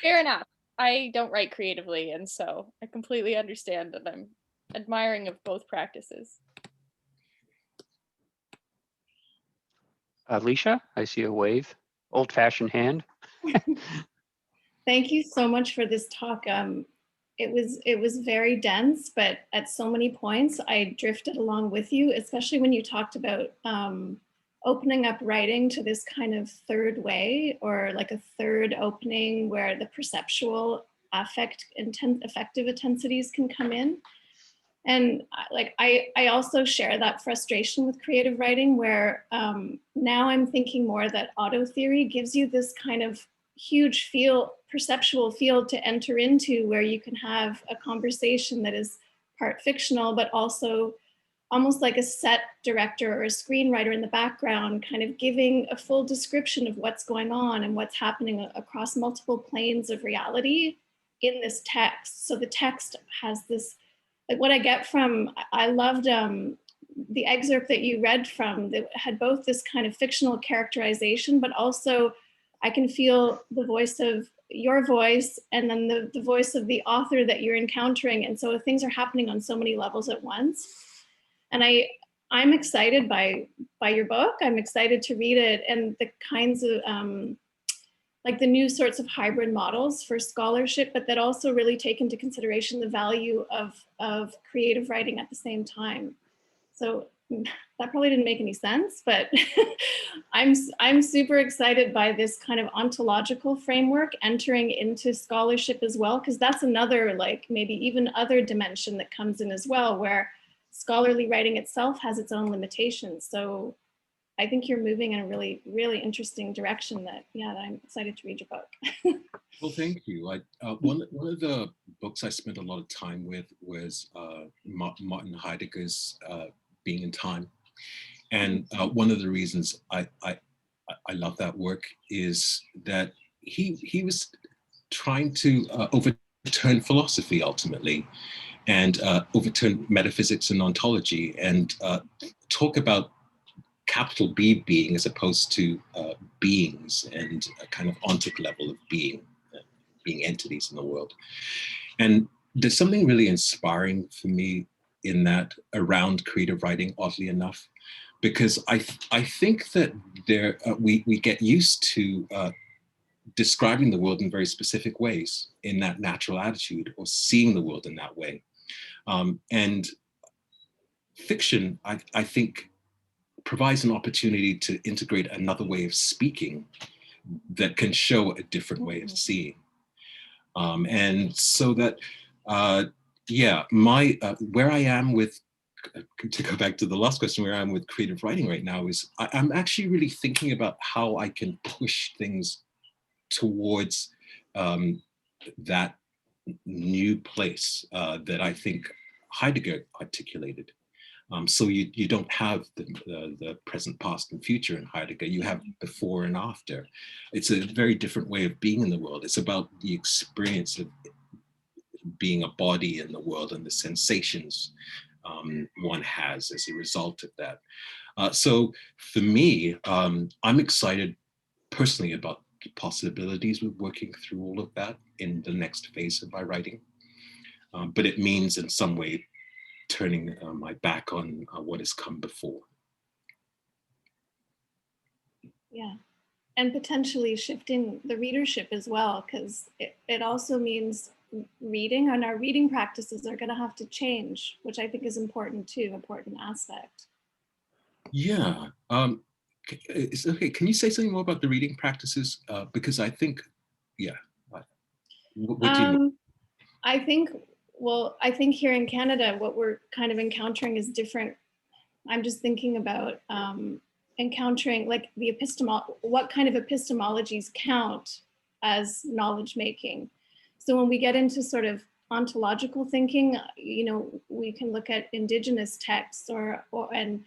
Fair enough. I don't write creatively, and so I completely understand that I'm admiring of both practices. Alicia, I see a wave. Old-fashioned hand. Thank you so much for this talk. It was very dense, but at so many points I drifted along with you, especially when you talked about opening up writing to this kind of third way, or like a third opening where the perceptual affective intensities can come in. And like I also share that frustration with creative writing, where now I'm thinking more that auto theory gives you this kind of huge perceptual field to enter into, where you can have a conversation that is part fictional, but also almost like a set director or a screenwriter in the background, kind of giving a full description of what's going on and what's happening across multiple planes of reality in this text. So the text has this, like what I get from, I loved the excerpt that you read from that had both this kind of fictional characterization, but also I can feel the voice of your voice and then the voice of the author that you're encountering. And so things are happening on so many levels at once. And I'm excited by your book. I'm excited to read it, and the kinds of like the new sorts of hybrid models for scholarship, but that also really take into consideration the value of creative writing at the same time. So that probably didn't make any sense, but I'm super excited by this kind of ontological framework entering into scholarship as well, because that's another, like maybe even other dimension that comes in as well, where scholarly writing itself has its own limitations. So I think you're moving in a really, really interesting direction that I'm excited to read your book. Well, thank you. One of the books I spent a lot of time with was Martin Heidegger's Being in Time. And one of the reasons I love that work is that he was trying to overturn philosophy ultimately, and overturn metaphysics and ontology, and talk about capital B being as opposed to beings and a kind of ontic level of being entities in the world. And there's something really inspiring for me in that around creative writing, oddly enough, because I think that we get used to describing the world in very specific ways in that natural attitude, or seeing the world in that way. And fiction, I think, provides an opportunity to integrate another way of speaking that can show a different way of seeing. And so that, yeah, where I am with, to go back to the last question, where I am with creative writing right now is I'm actually really thinking about how I can push things towards that new place that I think Heidegger articulated. So you don't have the present, past, and future in Heidegger. You have before and after. It's a very different way of being in the world. It's about the experience of being a body in the world and the sensations one has as a result of that. So for me, I'm excited personally about the possibilities of working through all of that in the next phase of my writing. But it means in some way turning my back on what has come before. Yeah, and potentially shifting the readership as well, because it also means reading, and our reading practices are going to have to change, which I think is important too, important aspect. Yeah, it's okay. Can you say something more about the reading practices? Because I think, yeah. What do you mean? I think, well, I think here in Canada, what we're kind of encountering is different. I'm just thinking about encountering like what kind of epistemologies count as knowledge making. So when we get into sort of ontological thinking, you know, we can look at indigenous texts and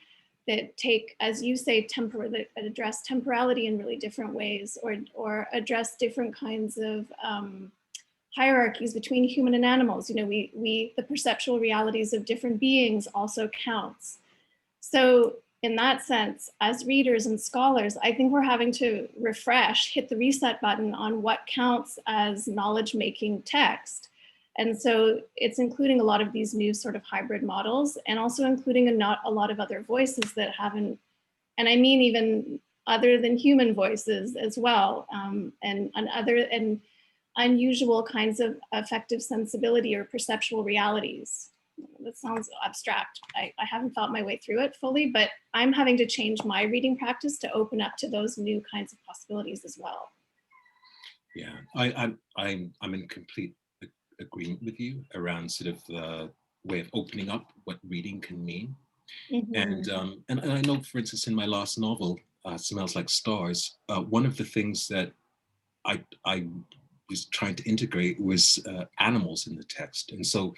that take, as you say, that address temporality in really different ways, or address different kinds of hierarchies between human and animals. You know, the perceptual realities of different beings also counts. So in that sense, as readers and scholars, I think we're having to hit the reset button on what counts as knowledge-making text. And so it's including a lot of these new sort of hybrid models, and also including a lot of other voices that haven't, and I mean even other than human voices as well, and unusual kinds of affective sensibility or perceptual realities. That sounds abstract. I haven't thought my way through it fully, but I'm having to change my reading practice to open up to those new kinds of possibilities as well. Yeah, I'm in complete agreement with you around sort of the way of opening up what reading can mean. Mm-hmm. And I know, for instance, in my last novel, Smells Like Stars, one of the things that I was trying to integrate was animals in the text. And so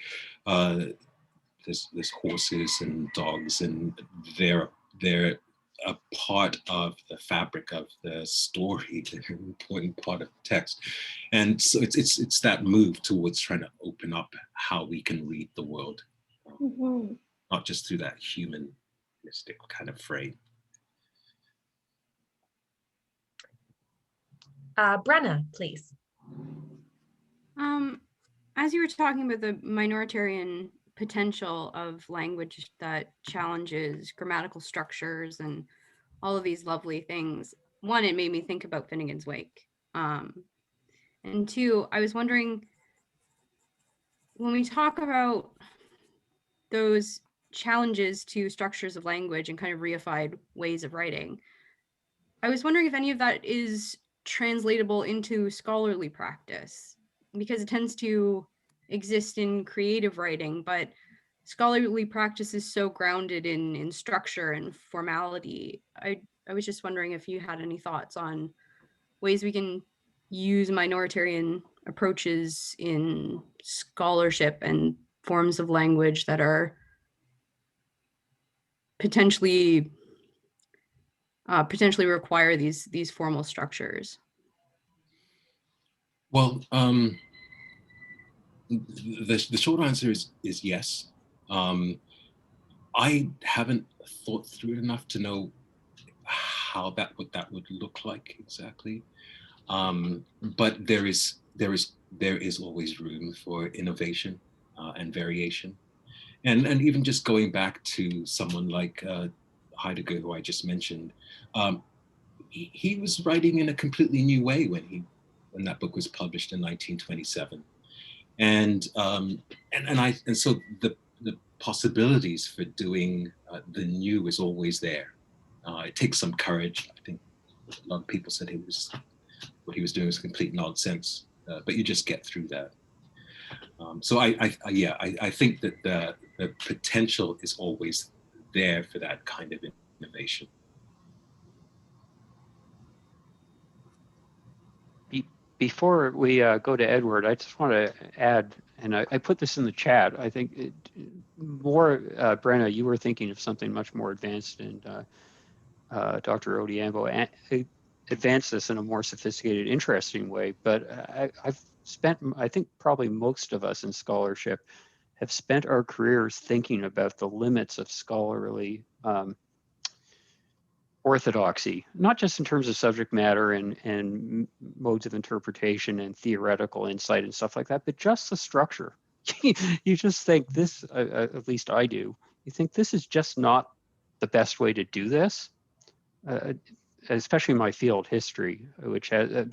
there's horses and dogs, and they're a part of the fabric of the story. They're an important part of the text. And so it's that move towards trying to open up how we can read the world, mm-hmm. not just through that humanistic kind of frame. Brenna, please. As you were talking about the minoritarian potential of language that challenges grammatical structures and all of these lovely things, one, it made me think about Finnegan's Wake. And two, I was wondering, when we talk about those challenges to structures of language and kind of reified ways of writing, I was wondering if any of that is translatable into scholarly practice, because it tends to exist in creative writing, but scholarly practice is so grounded in structure and formality. I was just wondering if you had any thoughts on ways we can use minoritarian approaches in scholarship and forms of language that are potentially potentially require these formal structures? Well, the short answer is yes. I haven't thought through it enough to know how that would look like exactly. But there is always room for innovation and variation, and even just going back to someone like Heidegger, who I just mentioned. He was writing in a completely new way when that book was published in 1927, and so the possibilities for doing the new is always there. It takes some courage. I think a lot of people said what he was doing was complete nonsense, but you just get through that. So I think that the potential is always there for that kind of innovation. Before we go to Edward, I just want to add, and I put this in the chat, I think Brenna, you were thinking of something much more advanced, and Dr. Odhiambo advanced this in a more sophisticated, interesting way. But I've spent, I think probably most of us in scholarship have spent our careers thinking about the limits of scholarly orthodoxy, not just in terms of subject matter and modes of interpretation and theoretical insight and stuff like that, but just the structure. You just think this, at least I do, you think this is just not the best way to do this, especially in my field, history, which has a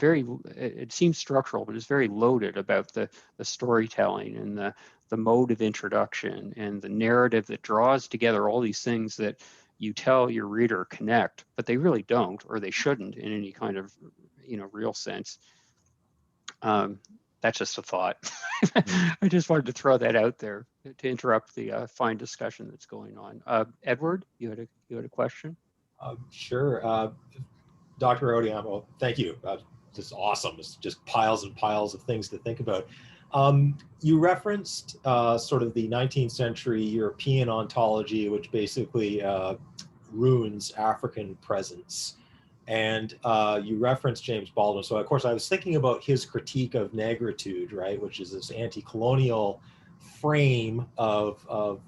it seems structural, but it's very loaded about the storytelling and the mode of introduction and the narrative that draws together all these things that you tell your reader connect, but they really don't, or they shouldn't in any kind of, real sense. That's just a thought. I just wanted to throw that out there to interrupt the fine discussion that's going on. Edward, you had a question? Sure. Dr. Odhiambo, thank you. This is awesome. It's just piles and piles of things to think about. You referenced sort of the 19th century European ontology, which basically ruins African presence. And you referenced James Baldwin. So of course I was thinking about his critique of negritude, right? Which is this anti-colonial frame of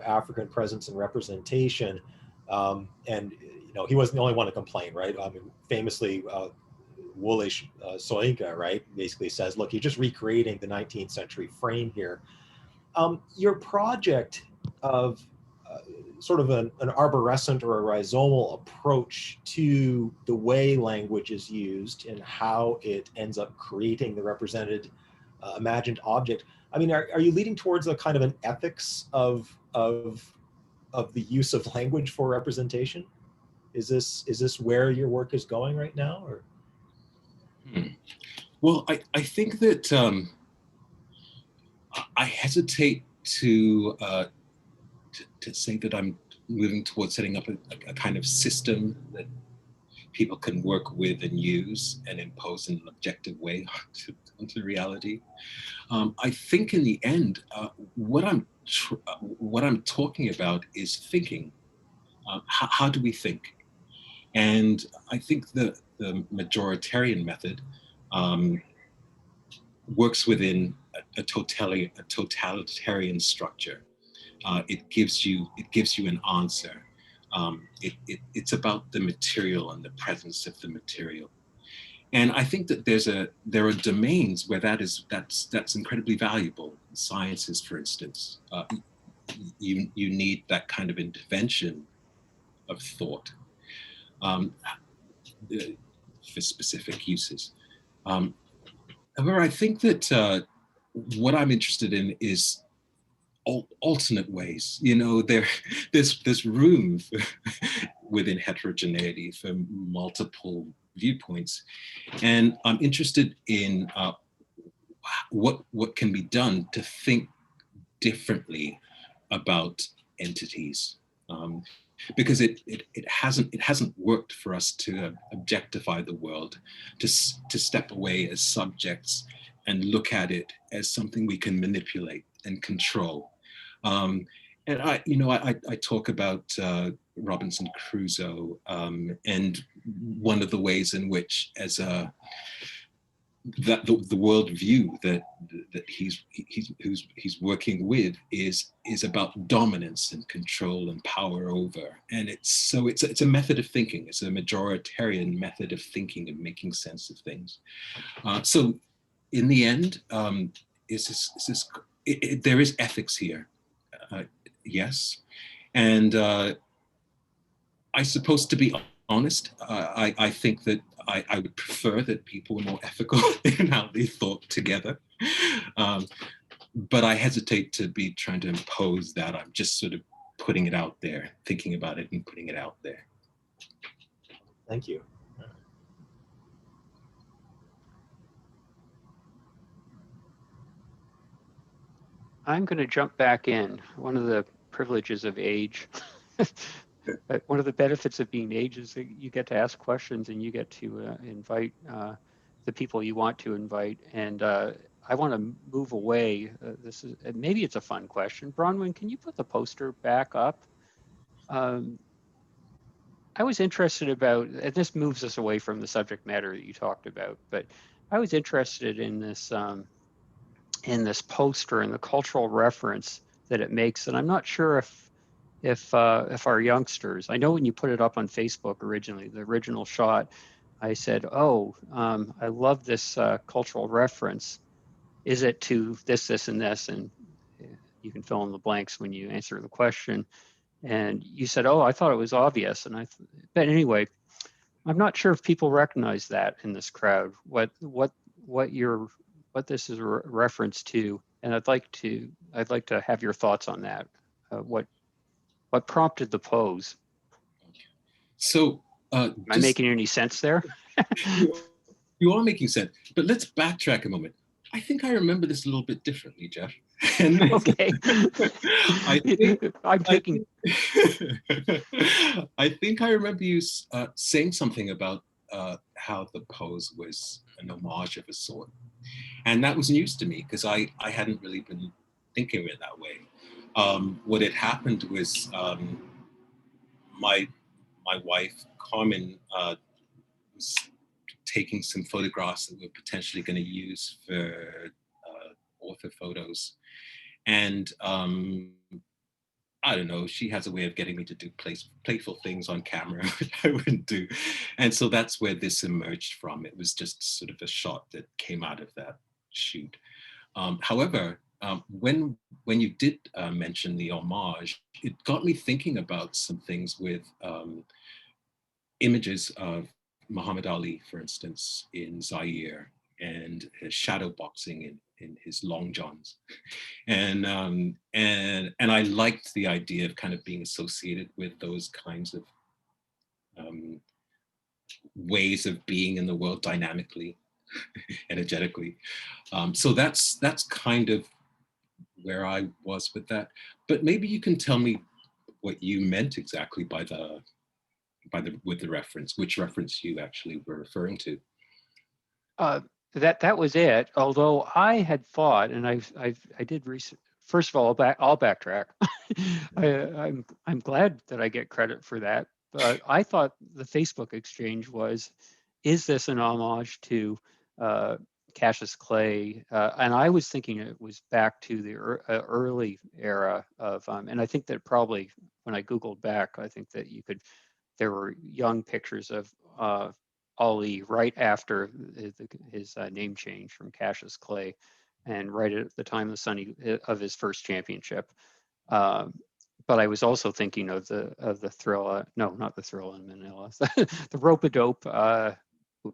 African presence and representation. And he wasn't the only one to complain, right? I mean, famously, Wole Soyinka, right, basically says, look, you're just recreating the 19th century frame here. Your project of sort of an arborescent or a rhizomal approach to the way language is used and how it ends up creating the represented imagined object. I mean, are you leading towards a kind of an ethics of the use of language for representation? Is this where your work is going right now, or? Well, I think that I hesitate to say that I'm moving towards setting up a kind of system that people can work with and use and impose in an objective way onto reality. I think in the end, what I'm talking about is thinking. How do we think? And I think the majoritarian method works within a totalitarian structure. It gives you an answer. It's about the material and the presence of the material. And I think that there are domains where that's incredibly valuable. Sciences, for instance, you need that kind of intervention of thought for specific uses. However, I think that what I'm interested in is alternate ways. There's room within heterogeneity for multiple viewpoints, and I'm interested in what can be done to think differently about entities, because it hasn't worked for us to objectify the world, to step away as subjects and look at it as something we can manipulate and control. And I talk about Robinson Crusoe, and one of the ways in which, as a the worldview that he's working with is about dominance and control and power over, and it's a method of thinking. It's a majoritarian method of thinking and making sense of things. So, in the end, there is ethics here, yes, and I suppose, to be honest, I think that I would prefer that people were more ethical in how they thought together. But I hesitate to be trying to impose that. I'm just sort of putting it out there, thinking about it and putting it out there. Thank you. I'm going to jump back in. One of the privileges of age, one of the benefits of being age is that you get to ask questions and you get to invite the people you want to invite. And I want to move away. This is maybe it's a fun question. Bronwyn, can you put the poster back up? I was interested about, and this moves us away from the subject matter that you talked about, but I was interested in this poster and the cultural reference that it makes. And I'm not sure if our youngsters, I know when you put it up on Facebook originally, the original shot, I said, oh, I love this cultural reference. Is it to this, this, and this? And you can fill in the blanks when you answer the question. And you said, oh, I thought it was obvious. And but anyway, I'm not sure if people recognize that in this crowd, what this is a reference to. And I'd like to have your thoughts on that. What prompted the pose? So, am I making any sense there? You are making sense, but let's backtrack a moment. I think I remember this a little bit differently, Jeff. Okay. I think I remember you saying something about how the pose was an homage of a sort. And that was news to me because I hadn't really been thinking of it that way. What had happened was my wife, Carmen, was taking some photographs that we're potentially going to use for author photos. And I don't know, she has a way of getting me to do playful things on camera, which I wouldn't do. And so that's where this emerged from. It was just sort of a shot that came out of that shoot. However, when you did mention the homage, it got me thinking about some things with images of Muhammad Ali, for instance, in Zaire, and his shadow boxing in his long johns. And I liked the idea of kind of being associated with those kinds of ways of being in the world dynamically, energetically. So that's kind of where I was with that. But maybe you can tell me what you meant exactly with the reference, which reference you actually were referring to. That was it. Although I had thought, and I did research. First of all, I'll backtrack. I'm glad that I get credit for that. But I thought the Facebook exchange was, is this an homage to Cassius Clay? And I was thinking it was back to the early era of, and I think that probably when I Googled back, I think that there were young pictures of Ali right after his name change from Cassius Clay, and right at the time of his first championship. But I was also thinking of the thrill, no, not the thrill in Manila, the rope-a-dope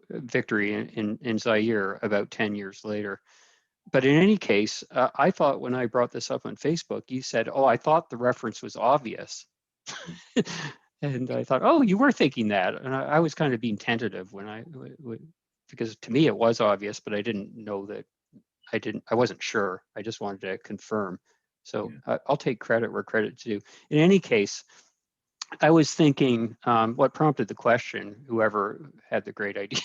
victory in Zaire about 10 years later. But in any case, I thought when I brought this up on Facebook, you said, oh, I thought the reference was obvious. And I thought, oh, you were thinking that. And I was kind of being tentative because to me it was obvious, but I didn't know that I wasn't sure. I just wanted to confirm. So yeah. I'll take credit where credit's due. In any case, I was thinking what prompted the question, whoever had the great idea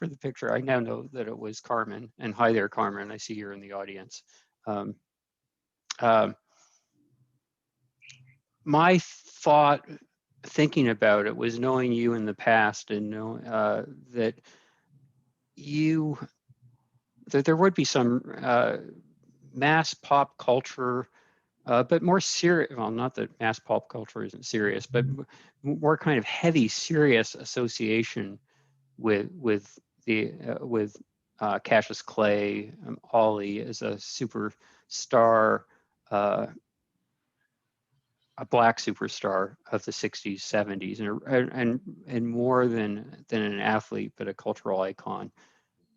for the picture. I now know that it was Carmen. And hi there, Carmen. I see you're in the audience. My thought thinking about it was knowing you in the past and know that there would be some mass pop culture, but more serious. Well, not that mass pop culture isn't serious, but more kind of heavy, serious association with Cassius Clay, Ollie as a superstar, a black superstar of the 60s, 70s, and more than an athlete, but a cultural icon.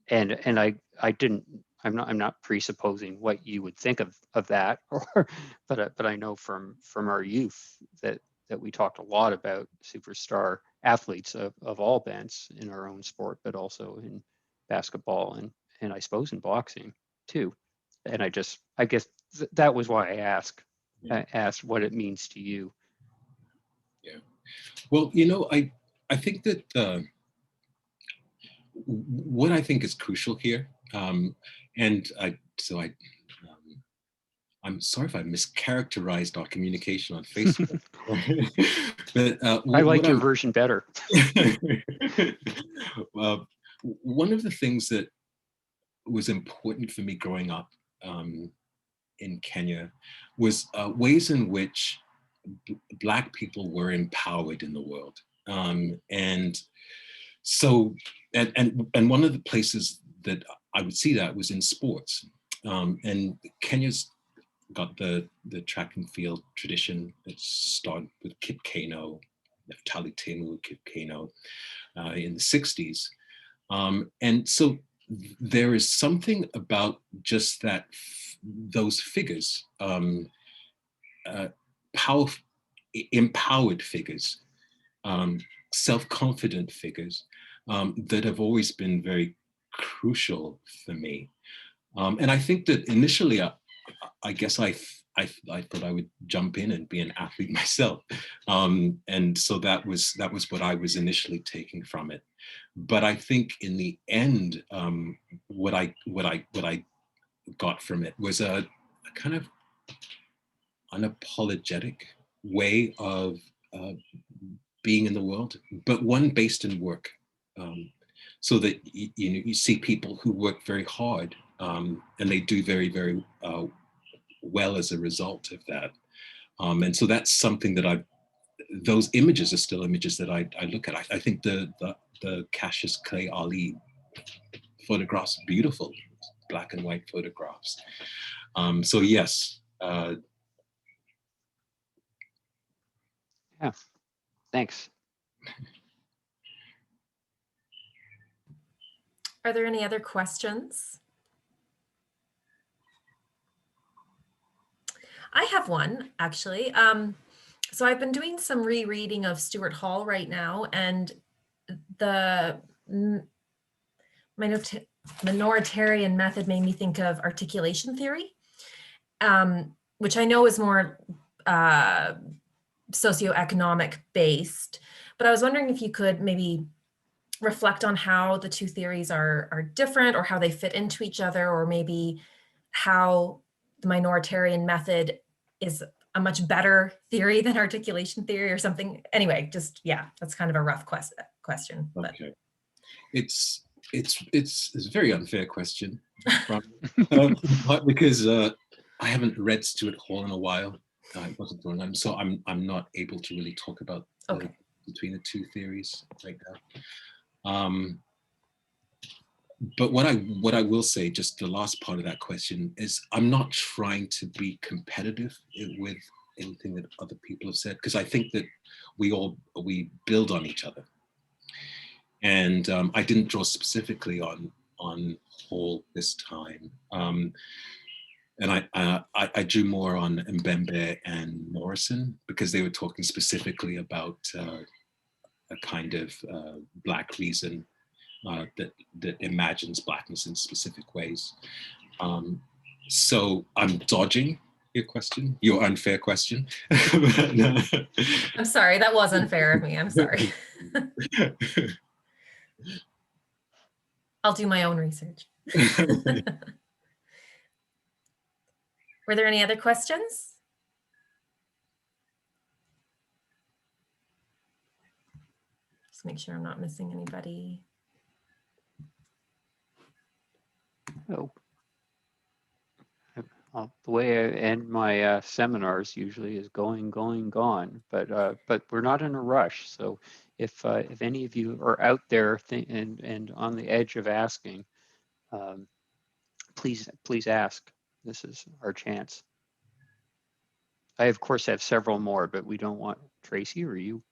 And I'm not presupposing what you would think of that, but I know from our youth that we talked a lot about superstar athletes of all bents in our own sport, but also in basketball and I suppose in boxing too. And I guess that was why I asked what it means to you. Yeah. Well, I think that what I think is crucial here, and I'm sorry if I mischaracterized our communication on Facebook. But I like your version better. One of the things that was important for me growing up in Kenya was ways in which Black people were empowered in the world. And so, and one of the places that I would see that was in sports. And Kenya's got the track and field tradition that started with Kip Keino, Neftali Temu Kip Keino in the 60s. And so there is something about just that, those figures, empowered figures, self-confident figures that have always been very crucial for me. And I think that initially, I guess I thought I would jump in and be an athlete myself, and so that was what I was initially taking from it. But I think in the end, what I got from it was a kind of unapologetic way of being in the world, but one based in work, so that you see people who work very hard, and they do very, very well as a result of that. And so that's something that those images are still images that I look at. I think the Cassius Clay Ali photographs, beautiful black and white photographs. So yes. Yeah, thanks. Are there any other questions? I have one, actually. So I've been doing some rereading of Stuart Hall right now, and the minoritarian method made me think of articulation theory, which I know is more socioeconomic based, but I was wondering if you could maybe reflect on how the two theories are different, or how they fit into each other, or maybe how the minoritarian method is a much better theory than articulation theory or something. Anyway, just, yeah, that's kind of a rough question. But. Okay. It's a very unfair question, because I haven't read Stuart Hall in a while. It wasn't for them, so I'm not able to really talk about between the two theories right now. But what I will say, just the last part of that question, is I'm not trying to be competitive with anything that other people have said, because I think that we build on each other. And I didn't draw specifically on Hall this time. And I drew more on Mbembe and Morrison, because they were talking specifically about a kind of Black reason that imagines Blackness in specific ways. So I'm dodging your question, your unfair question. I'm sorry, that was unfair of me. I'm sorry. I'll do my own research. Were there any other questions? Just make sure I'm not missing anybody. Oh. The way I end my seminars usually is going, gone, but we're not in a rush. So if any of you are out there and on the edge of asking, please ask. This is our chance. I of course have several more, but we don't want Tracy or you.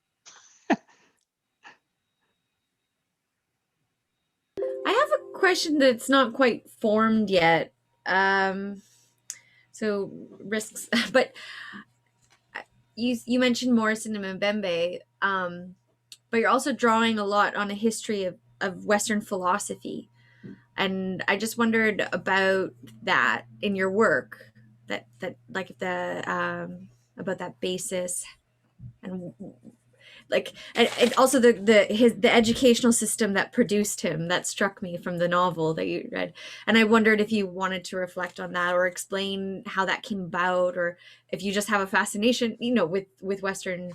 I have a question that's not quite formed yet. So risks, but you mentioned Morrison and Mbembe, but you're also drawing a lot on a history of Western philosophy. And I just wondered about that in your work, that like the about that basis, and like, and also the educational system that produced him, that struck me from the novel that you read. And I wondered if you wanted to reflect on that or explain how that came about, or if you just have a fascination, you know, with Western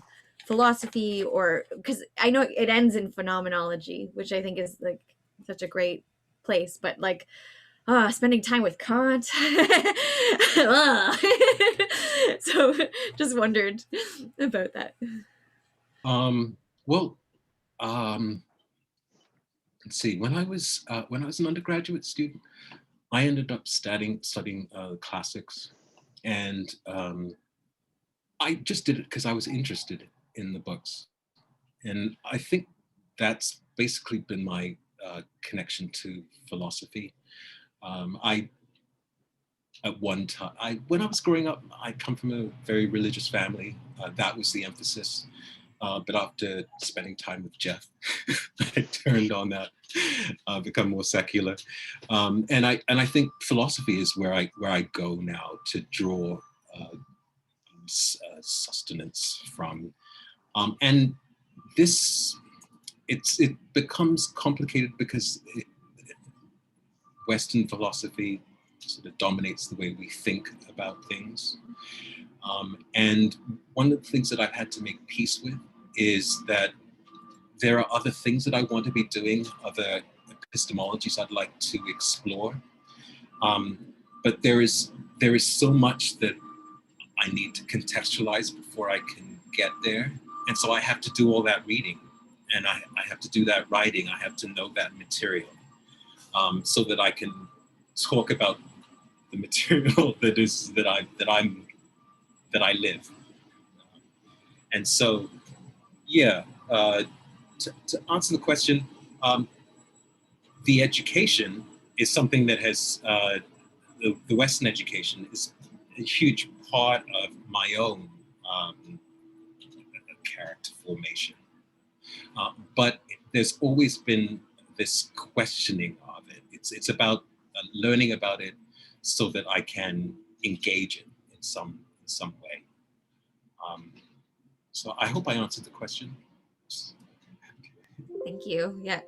philosophy, or because I know it ends in phenomenology, which I think is like such a great place, but like spending time with Kant. So just wondered about that. Well, let's see. When I was an undergraduate student, I ended up studying classics, and I just did it because I was interested in the books, and I think that's basically been my connection to philosophy. At one time, when I was growing up, I come from a very religious family. That was the emphasis. But after spending time with Jeff, I turned on that, become more secular, and I think philosophy is where I go now to draw sustenance from, and it becomes complicated because Western philosophy sort of dominates the way we think about things. And one of the things that I've had to make peace with is that there are other things that I want to be doing, other epistemologies I'd like to explore. But there is so much that I need to contextualize before I can get there. And so I have to do all that reading, and I have to do that writing. I have to know that material, so that I can talk about the material that I live. And so, yeah, to answer the question, the education is something that has, the Western education is a huge part of my own character formation. But there's always been this questioning of it. It's about learning about it so that I can engage it in some way. So I hope I answered the question. Thank you. Yeah.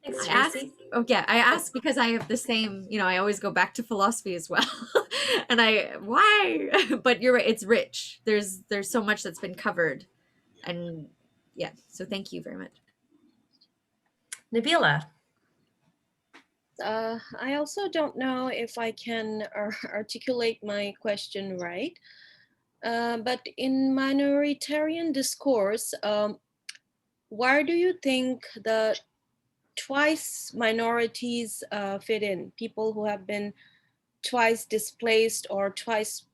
Thanks, I asked, Tracy. I asked because I have the same, you know, I always go back to philosophy as well. And why? But you're right, it's rich. There's so much that's been covered. And yeah, so thank you very much. Nabila. I also don't know if I can articulate my question right, but in minoritarian discourse, where do you think the twice minorities fit in? People who have been twice displaced or twice,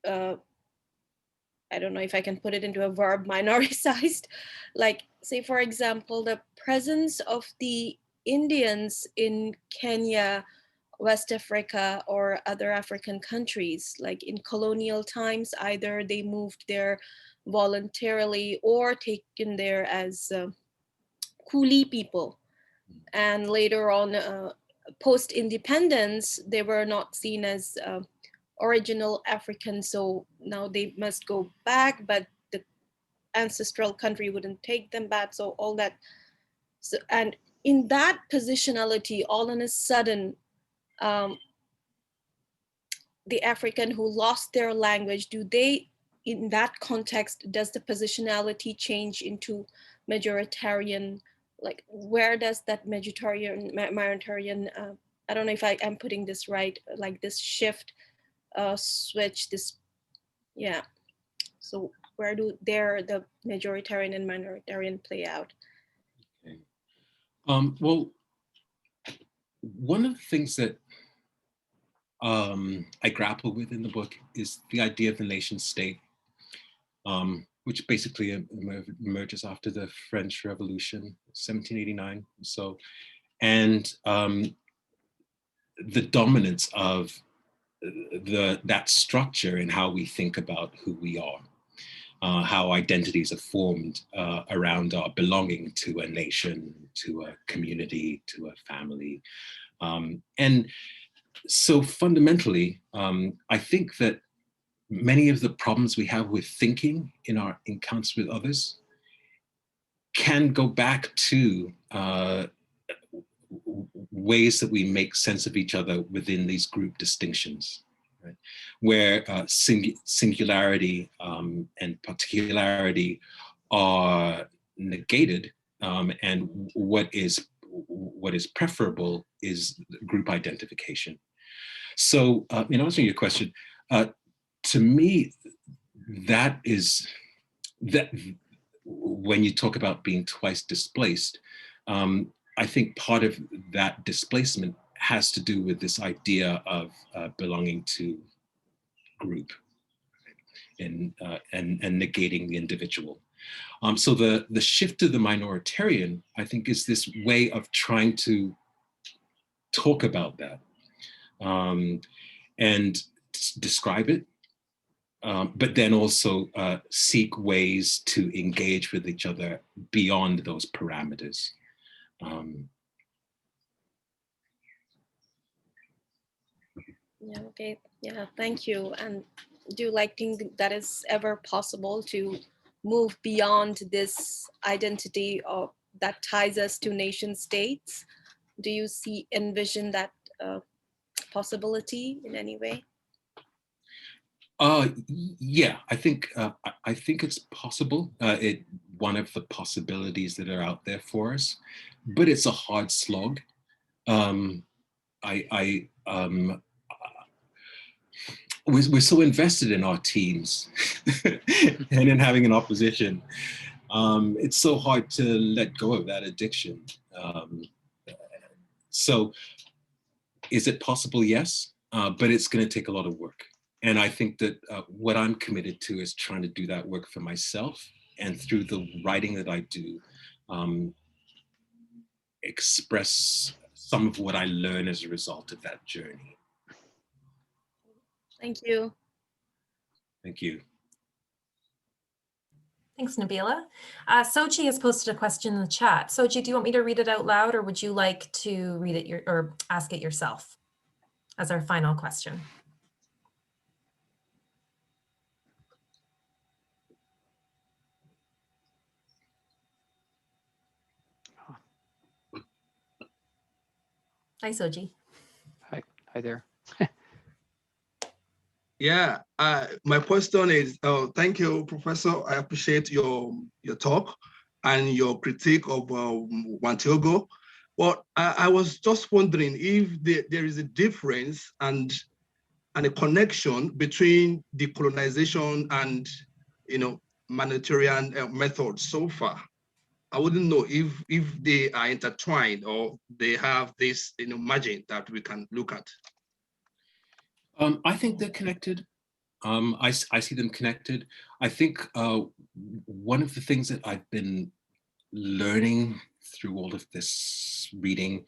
I don't know if I can put it into a verb, minoricized. Like, say, for example, the presence of the Indians in Kenya, West Africa, or other African countries. Like in colonial times, either they moved there voluntarily or taken there as coolie people. And later on, post-independence, they were not seen as original Africans, so now they must go back, but the ancestral country wouldn't take them back, so all that. So, and in that positionality, all of a sudden, the African who lost their language, do they in that context, does the positionality change into majoritarian? Like, where does that minoritarian, I don't know if I'm putting this right, like this shift, switch, this, yeah. So where do the majoritarian and minoritarian play out? Okay. Well, one of the things that I grapple with in the book is the idea of the nation state, which basically emerges after the French Revolution, 1789. So, and the dominance of that structure in how we think about who we are. How identities are formed around our belonging to a nation, to a community, to a family. And so fundamentally, I think that many of the problems we have with thinking in our encounters with others can go back to ways that we make sense of each other within these group distinctions. Right? Where singularity and particularity are negated, and what is preferable is group identification. So, in answering your question, to me, that is that when you talk about being twice displaced, I think part of that displacement has to do with this idea of belonging to group, right? and negating the individual. So the shift to the minoritarian, I think, is this way of trying to talk about that and describe it, but then also seek ways to engage with each other beyond those parameters. Yeah, okay, yeah, thank you. And do you think that is ever possible to move beyond this identity of that ties us to nation states? Do you envision that possibility in any way? Yeah, I think it's possible. One of the possibilities that are out there for us, but it's a hard slog. We're so invested in our teams and in having an opposition. It's so hard to let go of that addiction. So is it possible? Yes, but it's going to take a lot of work. And I think that what I'm committed to is trying to do that work for myself, and through the writing that I do, express some of what I learn as a result of that journey. Thank you. Thank you. Thanks, Nabila. Sochi has posted a question in the chat. Sochi, do you want me to read it out loud, or would you like to read it or ask it yourself as our final question? Hi, Soji. Hi there. Yeah, my question is, thank you, Professor. I appreciate your talk and your critique of Wantigo. But I was just wondering if there is a difference and a connection between decolonization and, humanitarian methods so far. I wouldn't know if they are intertwined or they have this, margin that we can look at. I think they're connected. I see them connected. I think one of the things that I've been learning through all of this reading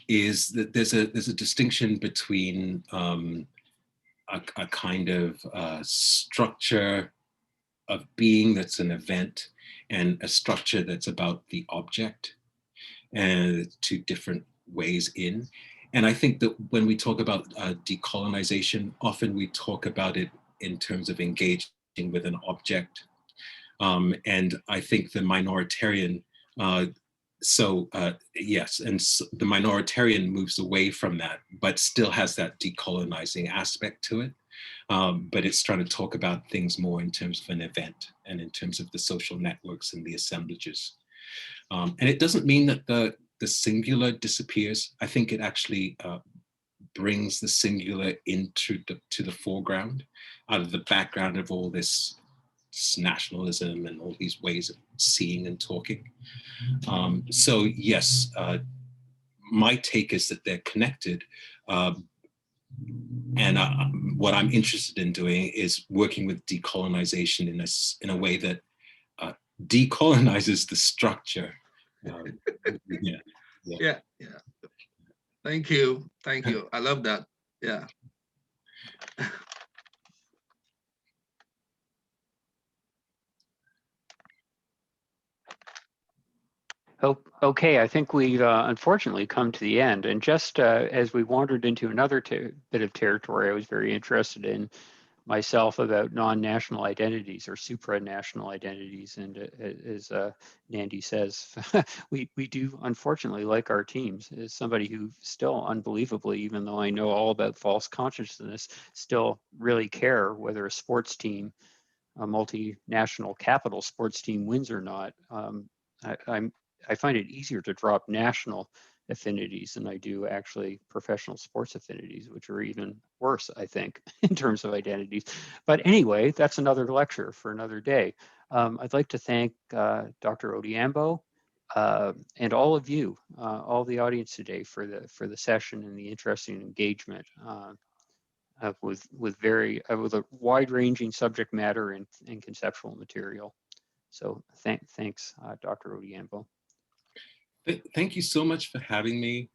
is that there's a distinction between a kind of structure of being that's an event, and a structure that's about the object, and two different ways in. And I think that when we talk about decolonization, often we talk about it in terms of engaging with an object. And I think the minoritarian, yes, and so the minoritarian moves away from that, but still has that decolonizing aspect to it. but it's trying to talk about things more in terms of an event and in terms of the social networks and the assemblages. And it doesn't mean that the singular disappears. I think it actually brings the singular into the foreground, out of the background of all this nationalism and all these ways of seeing and talking. So yes, my take is that they're connected. And what I'm interested in doing is working with decolonization in a way that decolonizes the structure. Yeah. Thank you. I love that. Yeah. Okay, I think we've unfortunately come to the end. And just as we wandered into another bit of territory, I was very interested in myself about non-national identities or supranational identities. And as Nandi says, we do unfortunately like our teams. As somebody who still unbelievably, even though I know all about false consciousness, still really care whether a sports team, a multinational capital sports team wins or not. I find it easier to drop national affinities than I do actually professional sports affinities, which are even worse, I think, in terms of identities. But anyway, that's another lecture for another day. I'd like to thank Dr. Odhiambo and all of you, all the audience today for the session and the interesting engagement with a wide-ranging subject matter and conceptual material. So thanks, Dr. Odhiambo. Thank you so much for having me.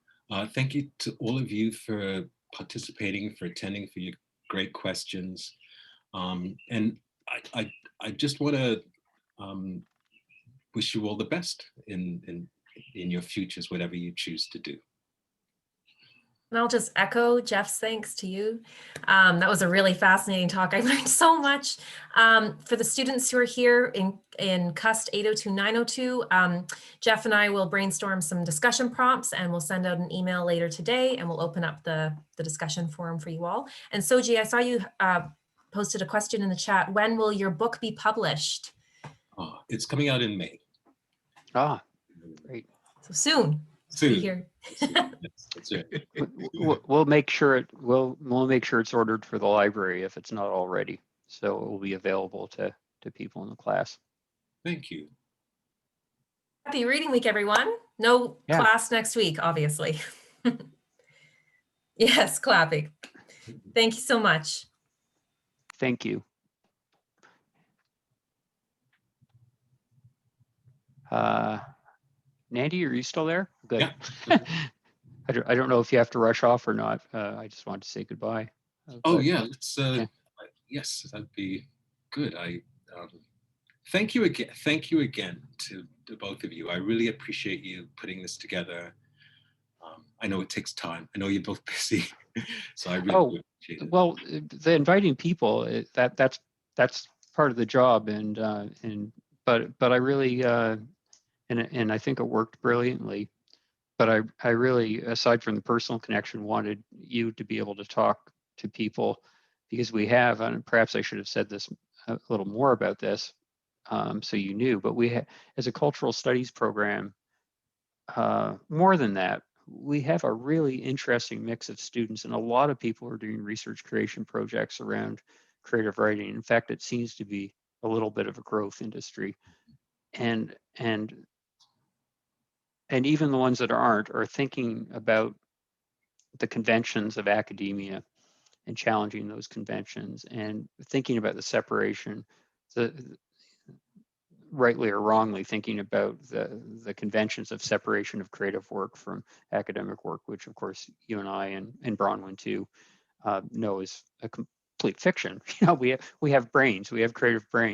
Thank you to all of you for participating, for attending, for your great questions. And I just want to wish you all the best in your futures, whatever you choose to do. And I'll just echo Jeff's thanks to you. That was a really fascinating talk. I learned so much. For the students who are here in CUST 802-902, Jeff and I will brainstorm some discussion prompts and we'll send out an email later today and we'll open up the discussion forum for you all. And Soji, I saw you posted a question in the chat. When will your book be published? It's coming out in May. Great. So soon. Soon. Here. That's it. We'll make sure it's ordered for the library if it's not already, so it will be available to people in the class. Thank you. Happy reading week, everyone. No class next week, obviously. Yes, clapping. Thank you so much. Thank you. Nandi, are you still there? Good. Yeah. I don't know if you have to rush off or not. I just wanted to say goodbye. Oh yeah, let's. Yes, that'd be good. Thank you again. Thank you again to both of you. I really appreciate you putting this together. I know it takes time. I know you're both busy, so I really appreciate it. Well, the inviting people that's part of the job, but I really and I think it worked brilliantly. But I really, aside from the personal connection, wanted you to be able to talk to people because we have, and perhaps I should have said this a little more about this so you knew, but we as a cultural studies program, more than that, we have a really interesting mix of students and a lot of people are doing research creation projects around creative writing. In fact, it seems to be a little bit of a growth industry. And even the ones that aren't are thinking about the conventions of academia and challenging those conventions and thinking about the separation, rightly or wrongly thinking about the conventions of separation of creative work from academic work, which of course you and I and Bronwyn too know is a complete fiction. You know, we have brains, we have creative brains.